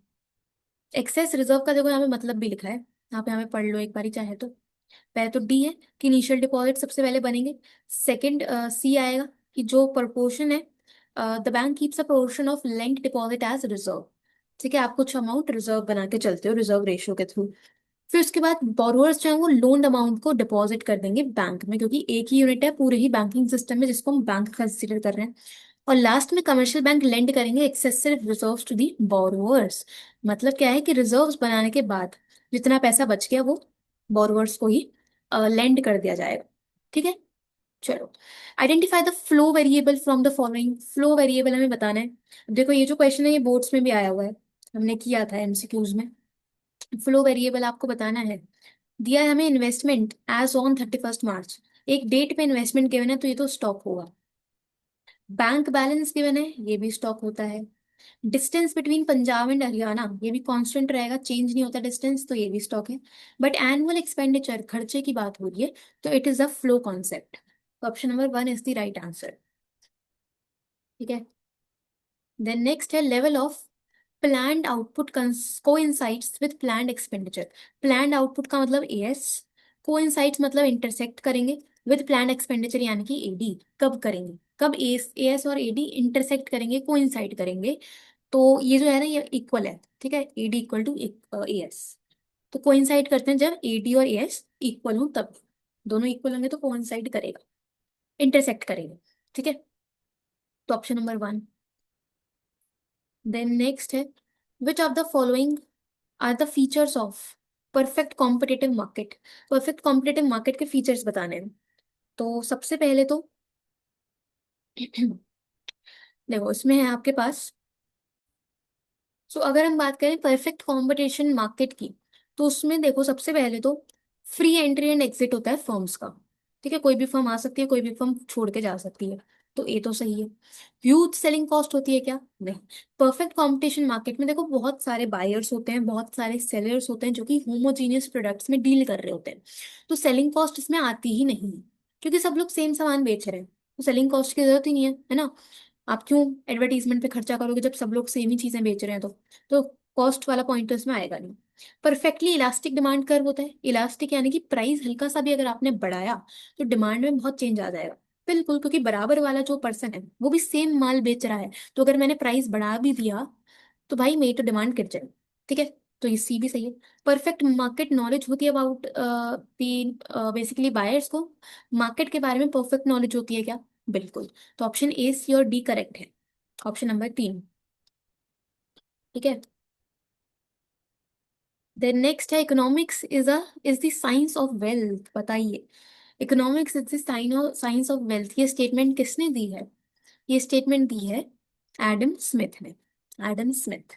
एक्सेस रिजर्व का देखो यहाँ पे मतलब भी लिखा है, आप यहाँ पे पढ़ लो एक बारी चाहे तो। पहले तो डी है कि इनिशियल डिपॉजिट सबसे पहले बनेंगे। सेकंड सी आएगा कि जो प्रोपोर्शन है, the bank keeps a proportion of lent deposit as reserve. ठीक है, आप कुछ अमाउंट रिजर्व बना के चलते हो रिजर्व रेशियो के थ्रू। फिर उसके बाद बोरोअर्स जो है वो लोन अमाउंट को डिपॉजिट कर देंगे बैंक में, क्योंकि एक ही यूनिट है पूरे ही बैंकिंग सिस्टम में जिसको हम बैंक कंसिडर कर रहे हैं। और लास्ट में कमर्शियल बैंक लेंड करेंगे excessive reserves to the borrowers. मतलब क्या है कि रिजर्व्स बनाने के बाद जितना पैसा बच गया वो बोरोअर्स को ही लेंड कर दिया जाएगा। ठीक है। चलो, identify the flow variable from the following. Flow variable हमें बताना है। अब देखो ये जो क्वेश्चन है ये बोर्ड्स में भी आया हुआ है, हमने किया था एमसीक्यूज में। फ्लो वेरिएबल आपको बताना है, दिया है हमें इन्वेस्टमेंट एज ऑन 31 मार्च, एक डेट पे इन्वेस्टमेंट गिवन है तो ये तो स्टॉक होगा। बैंक बैलेंस गिवन है, ये भी स्टॉक होता है। Distance between Punjab and Haryana ये भी कांस्टेंट रहेगा, चेंज नहीं होता डिस्टेंस, तो ये भी स्टॉक है। बट एनुअल एक्सपेंडिचर खर्चे की बात हो रही है, तो it is a flow concept. Option number one is the right answer. ठीक है। देन नेक्स्ट है level of planned output coincides with planned expenditure. Planned output का मतलब एएस, कोइंसाइड्स मतलब इंटरसेक्ट करेंगे विद प्लान्ड एक्सपेंडिचर यानी कि एडी। कब करेंगे? कब एस एएस और एडी इंटरसेक्ट करेंगे, कोइंसाइड करेंगे? तो ये जो है ना ये इक्वल है। ठीक है, एडी इक्वल टू एएस। तो कोइंसाइड करते हैं जब एडी और एएस इक्वल हो, तब दोनों इक्वल होंगे तो कोइंसाइड करेगा, इंटरसेक्ट करेगा। ठीक है, तो option number one. Then next है, which of the following are the features of perfect competitive market. Perfect competitive market के फीचर्स बताने हैं। तो सबसे पहले तो देखो इसमें है आपके पास, सो अगर हम बात करें परफेक्ट कॉम्पिटिशन मार्केट की, तो उसमें देखो सबसे पहले तो फ्री एंट्री एंड एग्जिट होता है फर्म्स का। ठीक है, कोई भी फर्म आ सकती है, कोई भी फर्म छोड़ के जा सकती है। तो ए तो सही है। ह्यूज सेलिंग कॉस्ट होती है क्या? नहीं। परफेक्ट कंपटीशन मार्केट में देखो बहुत सारे बायर्स होते हैं, बहुत सारे सेलर्स होते हैं जो कि होमोजीनियस प्रोडक्ट्स में डील कर रहे होते हैं। तो सेलिंग कॉस्ट इसमें आती ही नहीं है, क्योंकि सब लोग सेम सामान बेच रहे हैं, तो सेलिंग कॉस्ट की जरूरत ही नहीं है ना। आप क्यों एडवर्टीजमेंट पे खर्चा करोगे जब सब लोग सेम ही चीजें बेच रहे हैं? तो कॉस्ट वाला पॉइंट तो इसमें आएगा नहीं। परफेक्टली इलास्टिक डिमांड कर्व होता है। इलास्टिक यानी कि प्राइस हल्का सा भी अगर आपने बढ़ाया तो डिमांड में बहुत चेंज आ जाएगा। बिल्कुल, क्योंकि बराबर वाला जो पर्सन है वो भी सेम माल बेच रहा है, तो अगर मैंने प्राइस बढ़ा भी दिया तो भाई मेरी तो डिमांड गिर जाएगी। ठीक है, तो ये सी भी सही है। परफेक्ट मार्केट नॉलेज होती है अबाउट बेसिकली बायर्स को मार्केट के बारे में परफेक्ट नॉलेज होती है क्या? बिल्कुल। तो ऑप्शन ए, सी और डी करेक्ट है। Option number 3। ठीक है। देन नेक्स्ट है, economics is the science of wealth. बताइए, economics is the science of wealth, ये स्टेटमेंट किसने दी है? ये स्टेटमेंट दी है एडम स्मिथ ने। Adam Smith.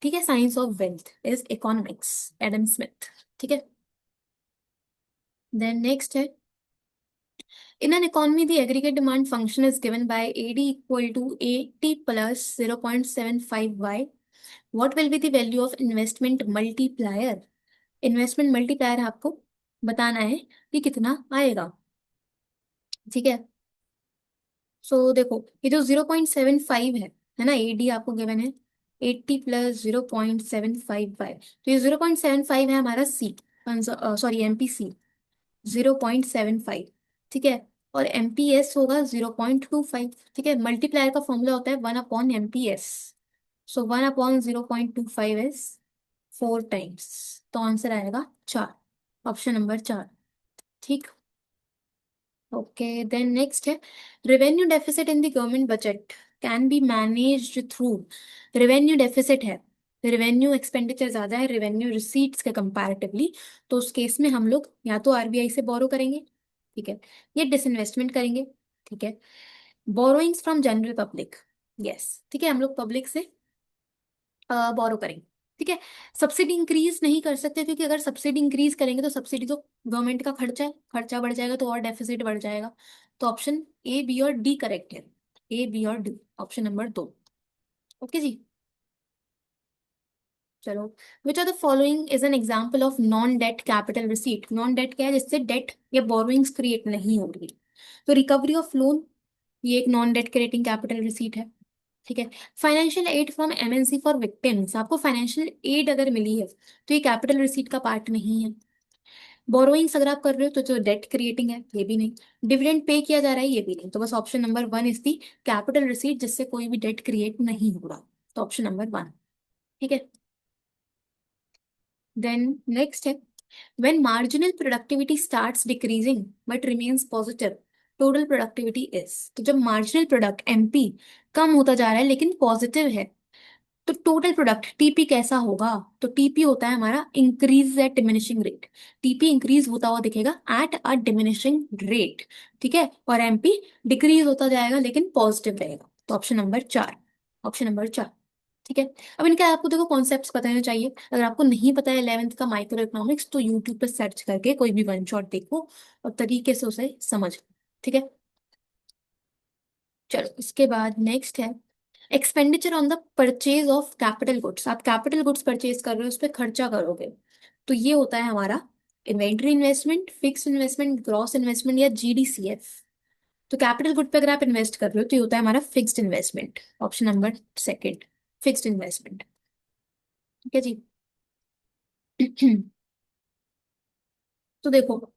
ठीक है, science of wealth is economics, Adam Smith. ठीक है। देन नेक्स्ट है, in an economy the aggregate demand function is given by AD equal to 80 plus 0.75 y। What will be the value of investment multiplier? Investment multiplier आपको बताना है कि कितना आएगा। ठीक है। सो देखो, ये जो 0.75 है ना, एडी आपको गिवन है 80 प्लस 0.75 y, तो ये 0.75 है हमारा सी, सॉरी एमपीसी 0.75। ठीक है। और एमपीएस होगा 0.25। ठीक है, मल्टीप्लायर का फॉर्मूला होता है 1/MPS। So 1/0.25 is 4 times. तो आंसर आएगा 4, ऑप्शन नंबर 4। ठीक। ओके, देन नेक्स्ट है, revenue deficit in the government budget can be managed through. Revenue deficit है, रेवेन्यू एक्सपेंडिचर ज्यादा है रेवेन्यू रिसीट्स के कंपैरेटिवली, तो उस केस में हम लोग या तो आरबीआई से बोरो करेंगे, ठीक है, या डिसइन्वेस्टमेंट करेंगे। ठीक है। Borrowings from general public, yes, ठीक है, हम लोग पब्लिक से बोरो करेंगे। ठीक है। सब्सिडी इंक्रीज नहीं कर सकते, क्योंकि अगर सब्सिडी इंक्रीज करेंगे तो सब्सिडी तो गवर्नमेंट का खर्चा है, खर्चा बढ़ जाएगा तो और डेफिसिट बढ़ जाएगा। तो ऑप्शन ए, बी और डी करेक्ट है। ए, बी और डी, ऑप्शन नंबर 2। ओके जी। चलो, which are the following is an example of non debt capital receipt? Non debt क्या है? जिससे डेट या बोरोइंग्स क्रिएट नहीं होगी। तो रिकवरी ऑफ लोन, ये एक non debt creating capital receipt है। ठीक है। Financial aid from MNC for victims, आपको फाइनेंशियल एड अगर मिली है तो ये कैपिटल रिसीट का पार्ट नहीं है। बोरोइंग्स अगर आप कर रहे हो तो जो डेट क्रिएटिंग है ये भी नहीं। डिविडेंड पे किया जा रहा है ये भी नहीं। तो बस option number 1 is the capital receipt जिससे कोई भी डेट क्रिएट नहीं हो रहा। तो ऑप्शन नंबर 1। ठीक है। देन नेक्स्ट है, when marginal productivity starts decreasing but remains positive, total productivity is. तो जब मार्जिनल प्रोडक्ट एमपी कम होता जा रहा है लेकिन पॉजिटिव है, तो टोटल प्रोडक्ट टीपी कैसा होगा? तो टीपी होता है हमारा increase at diminishing rate. TP increase होता हुआ दिखेगा एट अ डिमिनिशिंग रेट। ठीक है। और एमपी डिक्रीज होता जाएगा लेकिन पॉजिटिव रहेगा। तो ऑप्शन नंबर 4, ऑप्शन नंबर 4। ठीक है। अब इनका आपको देखो कॉन्सेप्ट्स बताने चाहिए। अगर आपको नहीं पता है 11th का माइक्रो इकोनॉमिक्स, तो यूट्यूब पर सर्च करके कोई भी वन शॉट देखो और तरीके से उसे समझ। ठीक है। चलो, इसके बाद नेक्स्ट है, expenditure on the purchase of capital goods. आप कैपिटल गुड्स परचेज कर रहे हो, उस पर खर्चा करोगे, तो ये होता है हमारा inventory investment, fix investment, gross investment या जीडीसीएफ। तो कैपिटल गुड पे अगर आप इन्वेस्ट कर रहे हो तो ये होता है हमारा fixed investment, option number 2, fixed investment. ठीक है जी। तो देखो,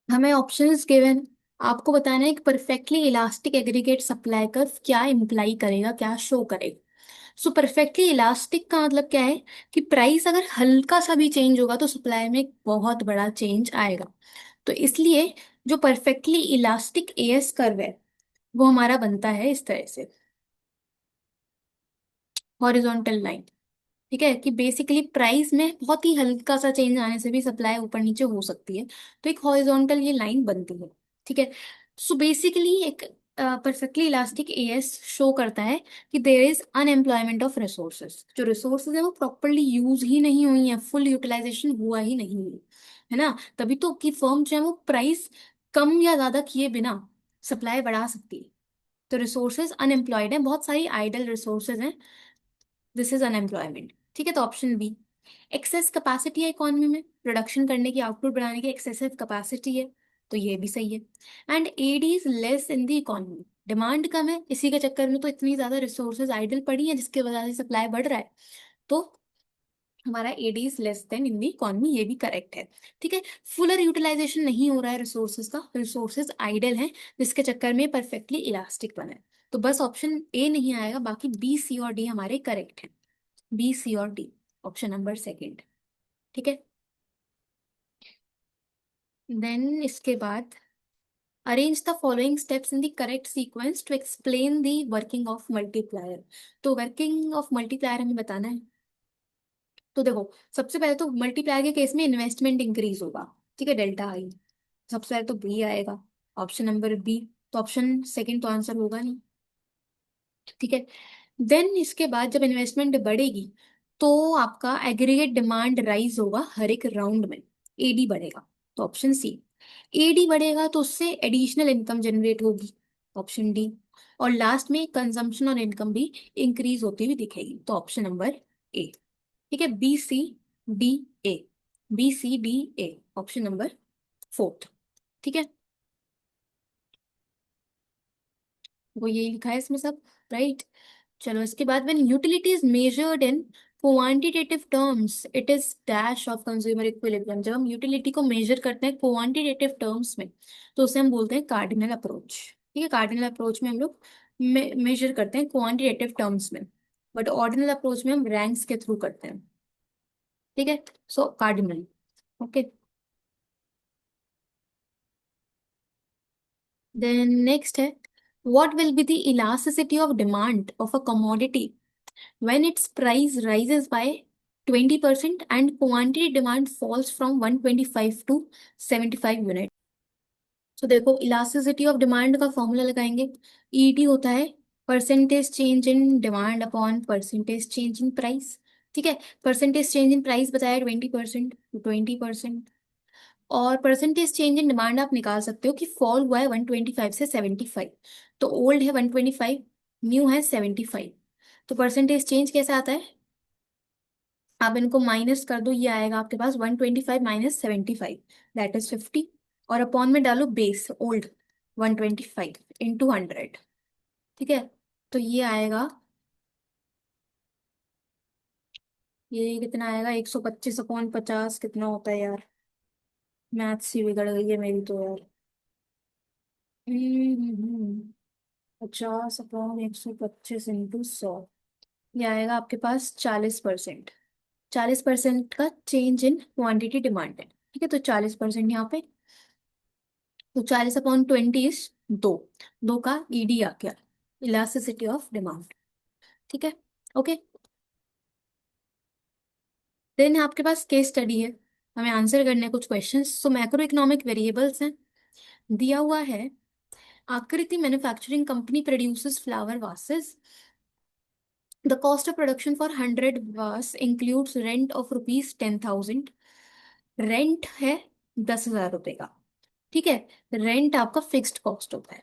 हमें ऑप्शंस गिवन, आपको बताना है कि perfectly elastic aggregate supply curve क्या इम्प्लाई करेगा, क्या शो करेगा। सो परफेक्टली इलास्टिक का मतलब क्या है कि प्राइस अगर हल्का सा भी चेंज होगा तो सप्लाई में एक बहुत बड़ा चेंज आएगा। तो इसलिए जो परफेक्टली इलास्टिक एएस कर्व है वो हमारा बनता है इस तरह से, हॉरिजॉन्टल लाइन। ठीक है, कि बेसिकली प्राइस में बहुत ही हल्का सा चेंज आने से भी सप्लाई ऊपर नीचे हो सकती है, तो एक हॉरिजॉन्टल ये लाइन बनती है। ठीक है। सो बेसिकली एक परफेक्टली इलास्टिक एएस शो करता है कि there is unemployment of resources, जो रिसोर्सेज है वो प्रॉपरली यूज ही नहीं हुई है, फुल यूटिलाइजेशन हुआ ही नहीं है ना, तभी तो कि फर्म जो है वो प्राइस कम या ज्यादा किए बिना सप्लाई बढ़ा सकती है। तो रिसोर्सेज अनएम्प्लॉयड है, बहुत सारी आइडल रिसोर्सेज हैं, दिस इज अनएम्प्लॉयमेंट। ठीक है, तो ऑप्शन बी। एक्सेस कैपेसिटी है इकोनॉमी में, प्रोडक्शन करने की, आउटपुट बढ़ाने की एक्सेसिव कैपेसिटी है, तो ये भी सही है। And AD is less in the economy, demand कम है, इसी के चक्कर में तो इतनी ज्यादा रिसोर्सेज आइडल पड़ी है जिसकी वजह से सप्लाई बढ़ रहा है। तो हमारा AD is less than in the economy, ये भी करेक्ट है। ठीक है, फुलर यूटिलाइजेशन नहीं हो रहा है रिसोर्सेज का, रिसोर्सेज आइडल हैं जिसके चक्कर में परफेक्टली इलास्टिक बना है। तो बस ऑप्शन ए नहीं आएगा, बाकी बी सी और डी हमारे करेक्ट हैं। बी सी और डी, ऑप्शन नंबर सेकंड। ठीक है, देन इसके बाद arrange the following steps in the correct sequence to explain the working of multiplier. तो वर्किंग ऑफ मल्टीप्लायर हमें बताना है। तो देखो, सबसे पहले तो मल्टीप्लायर के केस में इन्वेस्टमेंट इंक्रीज होगा, ठीक है, डेल्टा आई। सबसे पहले तो बी आएगा, ऑप्शन नंबर बी। तो ऑप्शन सेकंड तो आंसर होगा नहीं। ठीक है, देन इसके बाद जब इन्वेस्टमेंट बढ़ेगी तो आपका एग्रीगेट डिमांड राइज होगा हर एक राउंड में, एडी बढ़ेगा, तो ऑप्शन सी। एडी बढ़ेगा तो उससे एडिशनल इनकम जनरेट होगी, ऑप्शन डी। और लास्ट में कंजम्पशन और इनकम भी इंक्रीज होती हुई दिखेगी, तो ऑप्शन नंबर ए। ठीक है, B C D A, B C D A, option number fourth. ठीक है, वो यही लिखा है इसमें सब, राइट। चलो इसके बाद, when utility is measured in quantitative terms it is dash of consumer equilibrium. जब हम यूटिलिटी को मेजर करते हैं क्वांटिटेटिव टर्म्स में तो उसे हम बोलते हैं कार्डिनल अप्रोच। ठीक है, कार्डिनल अप्रोच में हम लोग मेजर करते हैं क्वांटिटेटिव टर्म्स में, बट ऑर्डिनल अप्रोच में हम रैंक्स के थ्रू करते हैं। ठीक है, सो कार्डिनल। ओके, देन नेक्स्ट है, what will be the elasticity of demand of a commodity when its price rises by 20% and quantity demand falls from 125 to 75 unit. तो देखो, इलास्टिसिटी ऑफ डिमांड का formula लगाएंगे। ET होता है percentage change in demand upon percentage change in price. ठीक है, percentage change in price बताया 20%, 20%। और परसेंटेज चेंज इन डिमांड आप निकाल सकते हो कि फॉल हुआ है 125 से 75। तो ओल्ड है 125, न्यू है 75। तो परसेंटेज चेंज कैसे आता है, आप इनको माइनस कर दो, ये आएगा आपके पास 125 माइनस 75, दैट इज 50। और अपॉन में डालो बेस ओल्ड 125 इंटू 100। ठीक है, तो ये आएगा, ये कितना आएगा, 125 अपॉन 50 कितना होता है यार, मैथ्स ही बिगड़ गई है मेरी तो यार। 50 अपॉन 125 इंटू 100, ये आएगा आपके पास 40%। 40% का चेंज इन क्वांटिटी डिमांड है। ठीक है, तो 40% यहाँ पे, तो 40 अपॉन 20 इज दो, दो का ईडी आ गया, इलास्टिसिटी ऑफ डिमांड। ठीक है, ओके। देन आपके पास केस स्टडी है, हमें आंसर करने हैं कुछ क्वेश्चंस। तो मैक्रो इकोनॉमिक वेरिएबल्स हैं, दिया हुआ है आकृति manufacturing company produces flower vases, the cost of production for 100 वास includes rent of rupees 10,000। Rent है 10,000 रुपए का। ठीक है, रेंट आपका फिक्स्ड कॉस्ट होता है।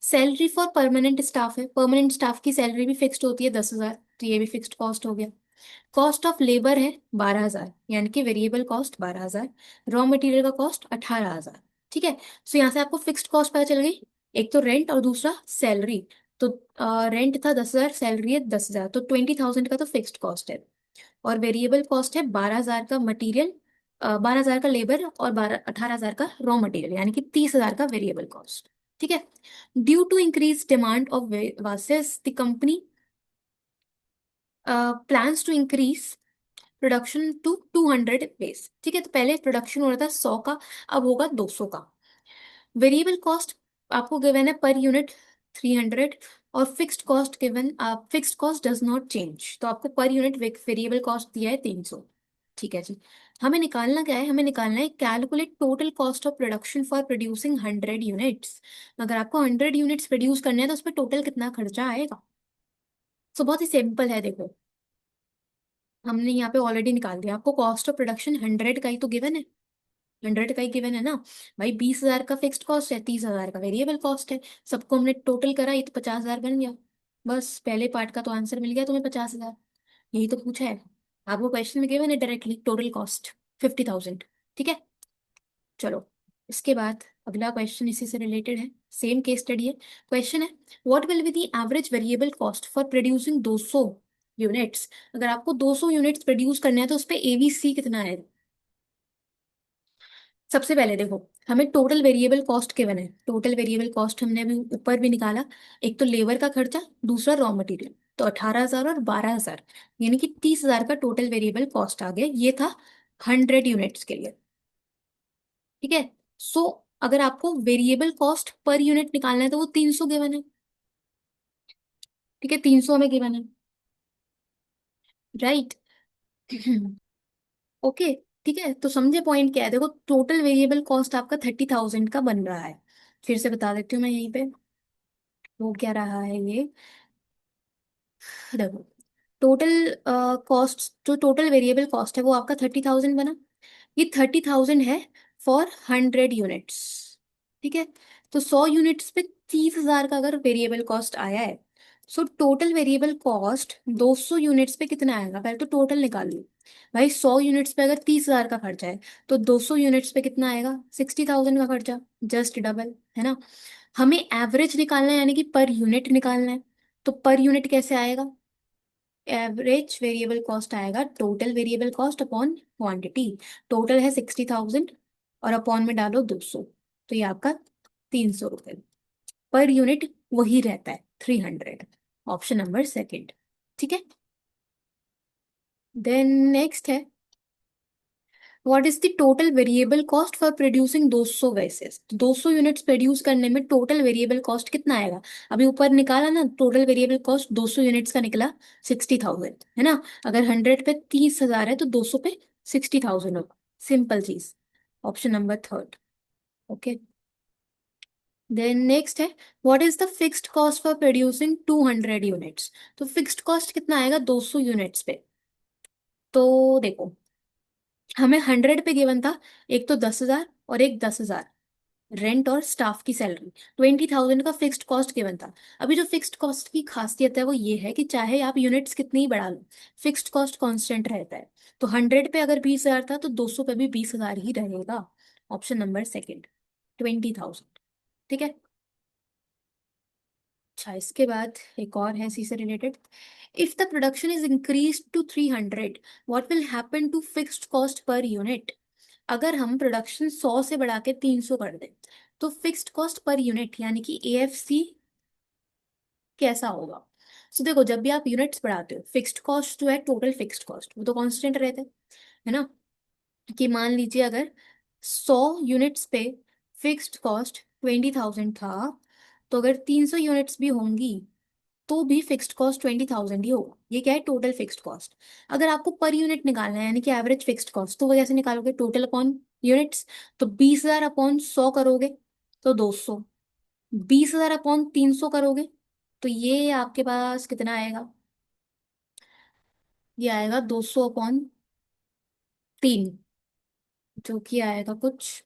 सैलरी फॉर परमानेंट स्टाफ है, परमानेंट स्टाफ की सैलरी भी फिक्स्ड होती है 10,000, तो ये भी फिक्स्ड कॉस्ट हो गया। कॉस्ट ऑफ लेबर है 12,000, यानी कि वेरिएबल कॉस्ट 12,000। रॉ मटेरियल का कॉस्ट 18,000। ठीक है, सो यहाँ से आपको फिक्स्ड कॉस्ट पता चल गई, एक तो रेंट और दूसरा सैलरी। तो रेंट था 10,000, सैलरी है 10,000, तो 20,000 का तो फिक्स्ड कॉस्ट है। और वेरिएबल कॉस्ट है 12,000 का मटेरियल, 12,000 का लेबर, और 18,000 का रॉ मटेरियल, यानी कि 30,000 का वेरिएबल कॉस्ट। ठीक है, due to increase demand of vases the company plans to increase production to 200 base. ठीक है, तो पहले प्रोडक्शन हो रहा था 100 का, अब होगा 200 का। वेरिएबल कॉस्ट आपको गिवन है पर यूनिट 300, और fixed cost given, fixed cost does not change, तो आपको पर यूनिट वेरिएबल कॉस्ट दिया है 300। ठीक है जी, हमें निकालना क्या है, हमें निकालना है calculate total cost of production for producing 100 units. अगर आपको 100 यूनिट्स प्रोड्यूस करने हैं तो उस पर टोटल कितना खर्चा आएगा। सो बहुत ही सिंपल है, देखो हमने यहाँ पे ऑलरेडी निकाल दिया, आपको कॉस्ट ऑफ प्रोडक्शन 100 का ही तो गिवन है, 100 का ही गिवन है ना भाई। 20,000 का फिक्स्ड कॉस्ट है, 30,000 का वेरिएबल कॉस्ट है। सबको हमने टोटल करा, ये तो 50,000 बन गया। बस पहले पार्ट का तो आंसर मिल गया तुम्हें, 50,000। यही तो पूछा है आपको क्वेश्चन में, गिवन है डायरेक्टली टोटल कॉस्ट 50,000। ठीक है, चलो। इसके बाद अगला क्वेश्चन इसी से रिलेटेड है, सेम केस स्टडी है। क्वेश्चन है, what will be the average variable cost for producing 200 units. अगर आपको 200 यूनिट्स प्रोड्यूस करना है तो उस पे एवीसी कितना है। सबसे पहले देखो, हमें टोटल वेरिएबल कॉस्ट गिवन है। टोटल वेरिएबल कॉस्ट हमने अभी ऊपर भी निकाला। एक तो लेबर का खर्चा, दूसरा रॉ मटेरियल, तो 18,000 और 12,000, यानी कि 30,000 का टोटल वेरिएबल कॉस्ट आ गया। ये था 100 यूनिट्स के लिए। ठीक है। सो अगर आपको वेरिएबल कॉस्ट पर यूनिट निकालना है तो वो 300 गिवन है। ठीक है, 300 हमें गिवन है, राइट। ओके। ठीक है, तो समझे पॉइंट क्या है। देखो टोटल वेरिएबल कॉस्ट आपका 30,000 का बन रहा है। फिर से बता देती हूँ मैं यहीं पे, वो क्या रहा है ये। देखो टोटल कॉस्ट, जो टोटल वेरिएबल कॉस्ट है वो आपका 30,000 बना। ये 30,000 है फॉर 100 यूनिट्स। ठीक है, तो 100 यूनिट्स पे 30,000 का अगर वेरिएबल कॉस्ट आया है, so total variable cost 200 units पे कितना आएगा। पहले तो टोटल निकाल लो भाई। 100 यूनिट्स पे अगर 30,000 का खर्चा है तो 200 यूनिट्स पे कितना आएगा, 60,000 का खर्चा। जस्ट डबल है ना। हमें एवरेज निकालना है, यानी कि पर यूनिट निकालना है। तो पर यूनिट कैसे आएगा, एवरेज वेरिएबल कॉस्ट आएगा total variable cost upon quantity. Total है 60,000 और अपॉन में डालो 200, तो ये आपका 300 रुपये पर यूनिट वही रहता है, 300। Option number second. ठीक है। देन नेक्स्ट है, what is the total variable cost for producing 200 वैसेस। 200 units produce करने में टोटल वेरिएबल कॉस्ट कितना आएगा। अभी ऊपर निकाला ना, टोटल वेरिएबल कॉस्ट 200 यूनिट्स का निकला 60,000, है ना। अगर 100 पे 30,000 है तो 200 पे 60,000 होगा। सिंपल चीज, option number third. Okay. Then next है, what is the fixed cost for producing 200 units. तो फिक्स्ड कॉस्ट कितना आएगा 200 यूनिट्स पे। तो देखो हमें 100 पे गिवन था, एक तो 10,000 और एक 10,000 रेंट और स्टाफ की सैलरी। 20,000 का फिक्स्ड कॉस्ट गिवन था। अभी जो फिक्स्ड कॉस्ट की खासियत है वो ये है कि चाहे आप यूनिट्स कितनी ही बढ़ा लो, फिक्स्ड कॉस्ट कांस्टेंट रहता है। तो 100 पे अगर 20,000 था तो 200 पे भी 20,000 ही रहेगा। Option number second, 20,000। ठीक है। अच्छा, इसके बाद एक और है इसी से related. If the production is increase to 300, what will happen to fixed cost per unit. अगर हम प्रोडक्शन 100 से बढ़ा के 300 कर दें तो फिक्स्ड कॉस्ट पर यूनिट यानी कि एएफसी कैसा होगा। सो देखो, जब भी आप यूनिट्स बढ़ाते हो, फिक्स्ड कॉस्ट जो है टोटल फिक्स्ड कॉस्ट वो तो कांस्टेंट रहता है ना। कि मान लीजिए अगर 100 यूनिट्स पे फिक्स्ड कॉस्ट 20,000 था, तो अगर 300 यूनिट्स भी होंगी तो भी फिक्स्ड कॉस्ट 20,000 ही होगा। ये क्या है, टोटल फिक्स्ड कॉस्ट। अगर आपको पर यूनिट निकालना है यानी कि एवरेज फिक्स्ड कॉस्ट, तो वो कैसे निकालोगे, टोटल अपॉन यूनिट्स। तो 20,000 अपॉन 100 करोगे तो 200, 20,000 अपॉन 300 करोगे तो ये आपके पास कितना आएगा, ये आएगा 200 अपॉन 3, जो कि आएगा कुछ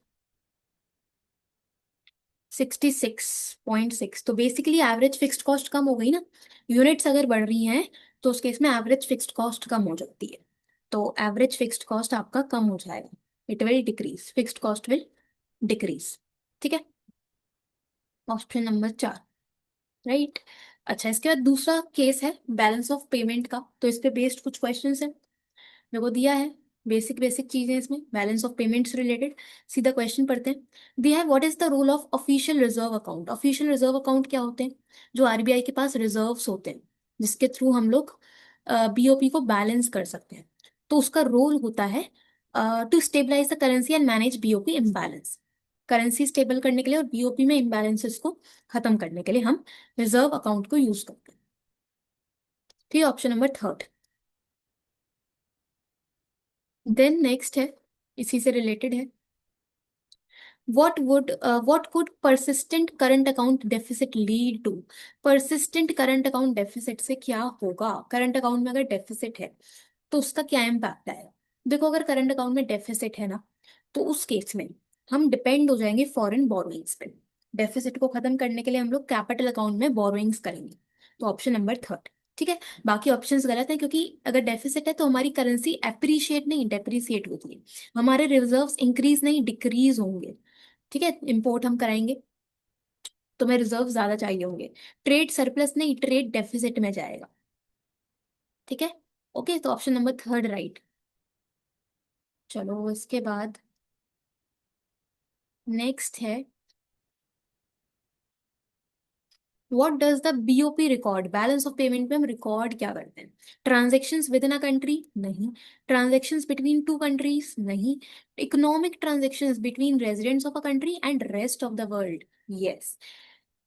66.6। तो बेसिकली एवरेज फिक्स्ड कॉस्ट कम हो गई ना। यूनिट्स अगर बढ़ रही हैं तो उस केस में एवरेज फिक्स्ड कॉस्ट कम हो जाती है। तो एवरेज फिक्स्ड कॉस्ट आपका कम हो जाएगा, it will decrease, fixed cost will decrease. ठीक है, ऑप्शन नंबर 4, राइट। अच्छा, इसके बाद दूसरा केस है बैलेंस ऑफ पेमेंट का। तो इस पे बेस्ड कुछ क्वेश्चन है मेरे को दिया है। बेसिक बेसिक चीजें इसमें बैलेंस ऑफ पेमेंट से रिलेटेड। सीधा क्वेश्चन पढ़ते हैं। दिया है, what is the role of official reserve account. Official reserve account क्या होते हैं, जो आरबीआई के पास रिजर्व्स होते हैं जिसके थ्रू हम लोग बीओपी को बैलेंस कर सकते हैं। तो उसका रोल होता है to stabilize the currency and manage BOP imbalance. Currency stable करने के लिए और बीओपी में इम्बैलेंसेस को खत्म करने के लिए हम रिजर्व अकाउंट को यूज करते हैं। ठीक है, option number third. Then next है, इसी से रिलेटेड है। What could persistent current account deficit lead to। persistent current account deficit से क्या होगा, करंट अकाउंट में अगर डेफिसिट है तो उसका क्या इम्पैक्ट आएगा। देखो अगर करंट अकाउंट में डेफिसिट है ना, तो उस केस में हम डिपेंड हो जाएंगे फॉरेन बोरोइंग्स पे। डेफिसिट को खत्म करने के लिए हम लोग कैपिटल अकाउंट में बोरोइंग्स करेंगे। तो ऑप्शन नंबर थर्ड। ठीक है, बाकी ऑप्शंस गलत है, क्योंकि अगर डेफिसिट है तो हमारी करेंसी एप्रिशिएट नहीं डेप्रिसिएट होती है, हमारे रिजर्व्स इंक्रीज नहीं डिक्रीज होंगे। ठीक है, इंपोर्ट हम कराएंगे तो हमें रिजर्व ज्यादा चाहिए होंगे। ट्रेड सरप्लस नहीं ट्रेड डेफिसिट में जाएगा। ठीक है, ओके, तो ऑप्शन नंबर थर्ड राइट। चलो इसके बाद नेक्स्ट है, what does the BOP record? Balance of payment में हम रिकॉर्ड क्या करते हैं? Transactions within a country? नहीं। Transactions between two countries? नहीं। Economic transactions between residents of a country and rest of the world? Yes.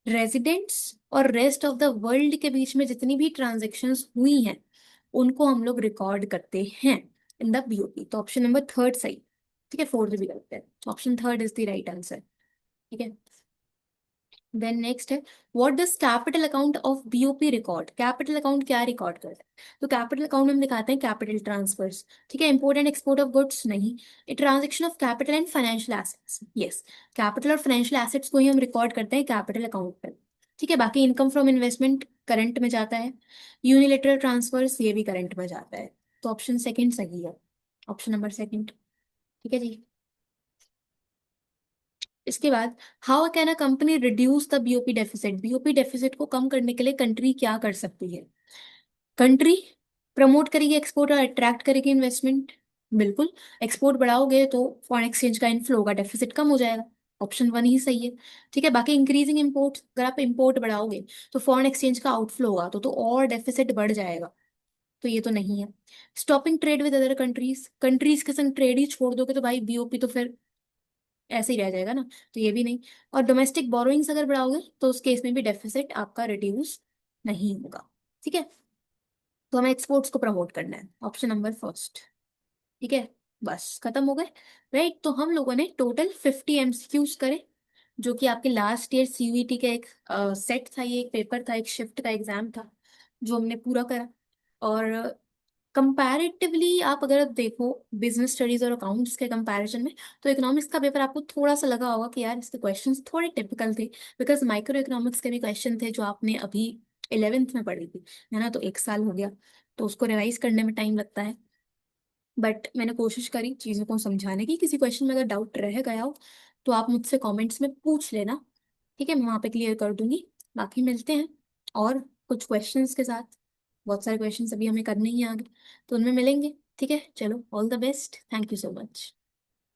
Residents और rest of the world के बीच में जितनी भी ट्रांजेक्शन्स हुई हैं उनको हम लोग रिकॉर्ड करते हैं इन द बीओपी। तो ऑप्शन नंबर थर्ड सही। ठीक है, फोर्थ भी गलत है, option third is the right answer. ठीक है, देन नेक्स्ट है, what does capital account of BOP record? Capital account क्या रिकॉर्ड करता है? तो कैपिटल अकाउंट में हम दिखाते हैं कैपिटल ट्रांसफर्स। ठीक है, import and export of goods? नहीं। Transaction of capital and financial assets? Yes. Capital और फाइनेंशियल एसेट्स को ही हम रिकॉर्ड करते हैं कैपिटल अकाउंट पर। ठीक है, बाकी इनकम फ्रॉम इन्वेस्टमेंट करंट में जाता है, यूनिलेटरल ट्रांसफर्स ये भी करंट में जाता है। तो ऑप्शन सेकंड सही है, ऑप्शन नंबर सेकंड। ठीक है जी, इसके बाद, how can a company reduce the BOP deficit? BOP deficit को कम करने के लिए कंट्री क्या कर सकती है? कंट्री प्रमोट करेगी एक्सपोर्ट और अट्रैक्ट करेगी इन्वेस्टमेंट? बिल्कुल। एक्सपोर्ट बढ़ाओगे तो फॉरेन एक्सचेंज का इनफ्लो होगा, डेफिसिट कम हो जाएगा। ऑप्शन वन ही सही है। ठीक है, बाकी इंक्रीजिंग इम्पोर्ट, अगर आप इम्पोर्ट बढ़ाओगे तो फॉरेन एक्सचेंज का आउटफ्लो होगा, तो और डेफिसिट बढ़ जाएगा। तो ये तो नहीं है। Stopping trade with other countries, countries के संग ट्रेड ही छोड़ दोगे तो भाई बीओपी तो फिर ऐसे ही रह जाएगा ना, तो ये भी नहीं। और डोमेस्टिक बोरोइंग्स अगर बढ़ाओगे तो उस केस में भी डेफिसिट आपका रिड्यूस नहीं होगा। ठीक है, तो हमें एक्सपोर्ट्स को प्रमोट करना है, ऑप्शन नंबर फर्स्ट। ठीक है, बस खत्म हो गए। राइट, तो हम लोगों ने टोटल 50 एमसीक्यूज करे, जो कि आपके लास्ट ईयर सीयूईटी का एक सेट था, ये एक पेपर था, एक शिफ्ट का एग्जाम था जो हमने पूरा करा। और कंपैरेटिवली आप अगर आप देखो बिजनेस स्टडीज और अकाउंट्स के कंपैरिजन में, तो इकोनॉमिक्स का पेपर आपको थोड़ा सा लगा होगा कि यार इसके क्वेश्चंस थोड़े टिपिकल थे, बिकॉज माइक्रो इकोनॉमिक्स के भी क्वेश्चन थे जो आपने अभी 11th में पढ़ी थी, है ना, तो एक साल हो गया, तो उसको रिवाइज करने में टाइम लगता है। बट मैंने कोशिश करी चीज़ों को समझाने की, किसी क्वेश्चन में अगर डाउट रह गया हो तो आप मुझसे कमेंट्स में पूछ लेना। ठीक है, मैं वहाँ पे क्लियर कर दूंगी। बाकी मिलते हैं और कुछ क्वेश्चंस के साथ, बहुत सारे क्वेश्चंस अभी हमें करने ही हैं आगे, तो उनमें मिलेंगे। ठीक है, चलो, all the best, thank you so much.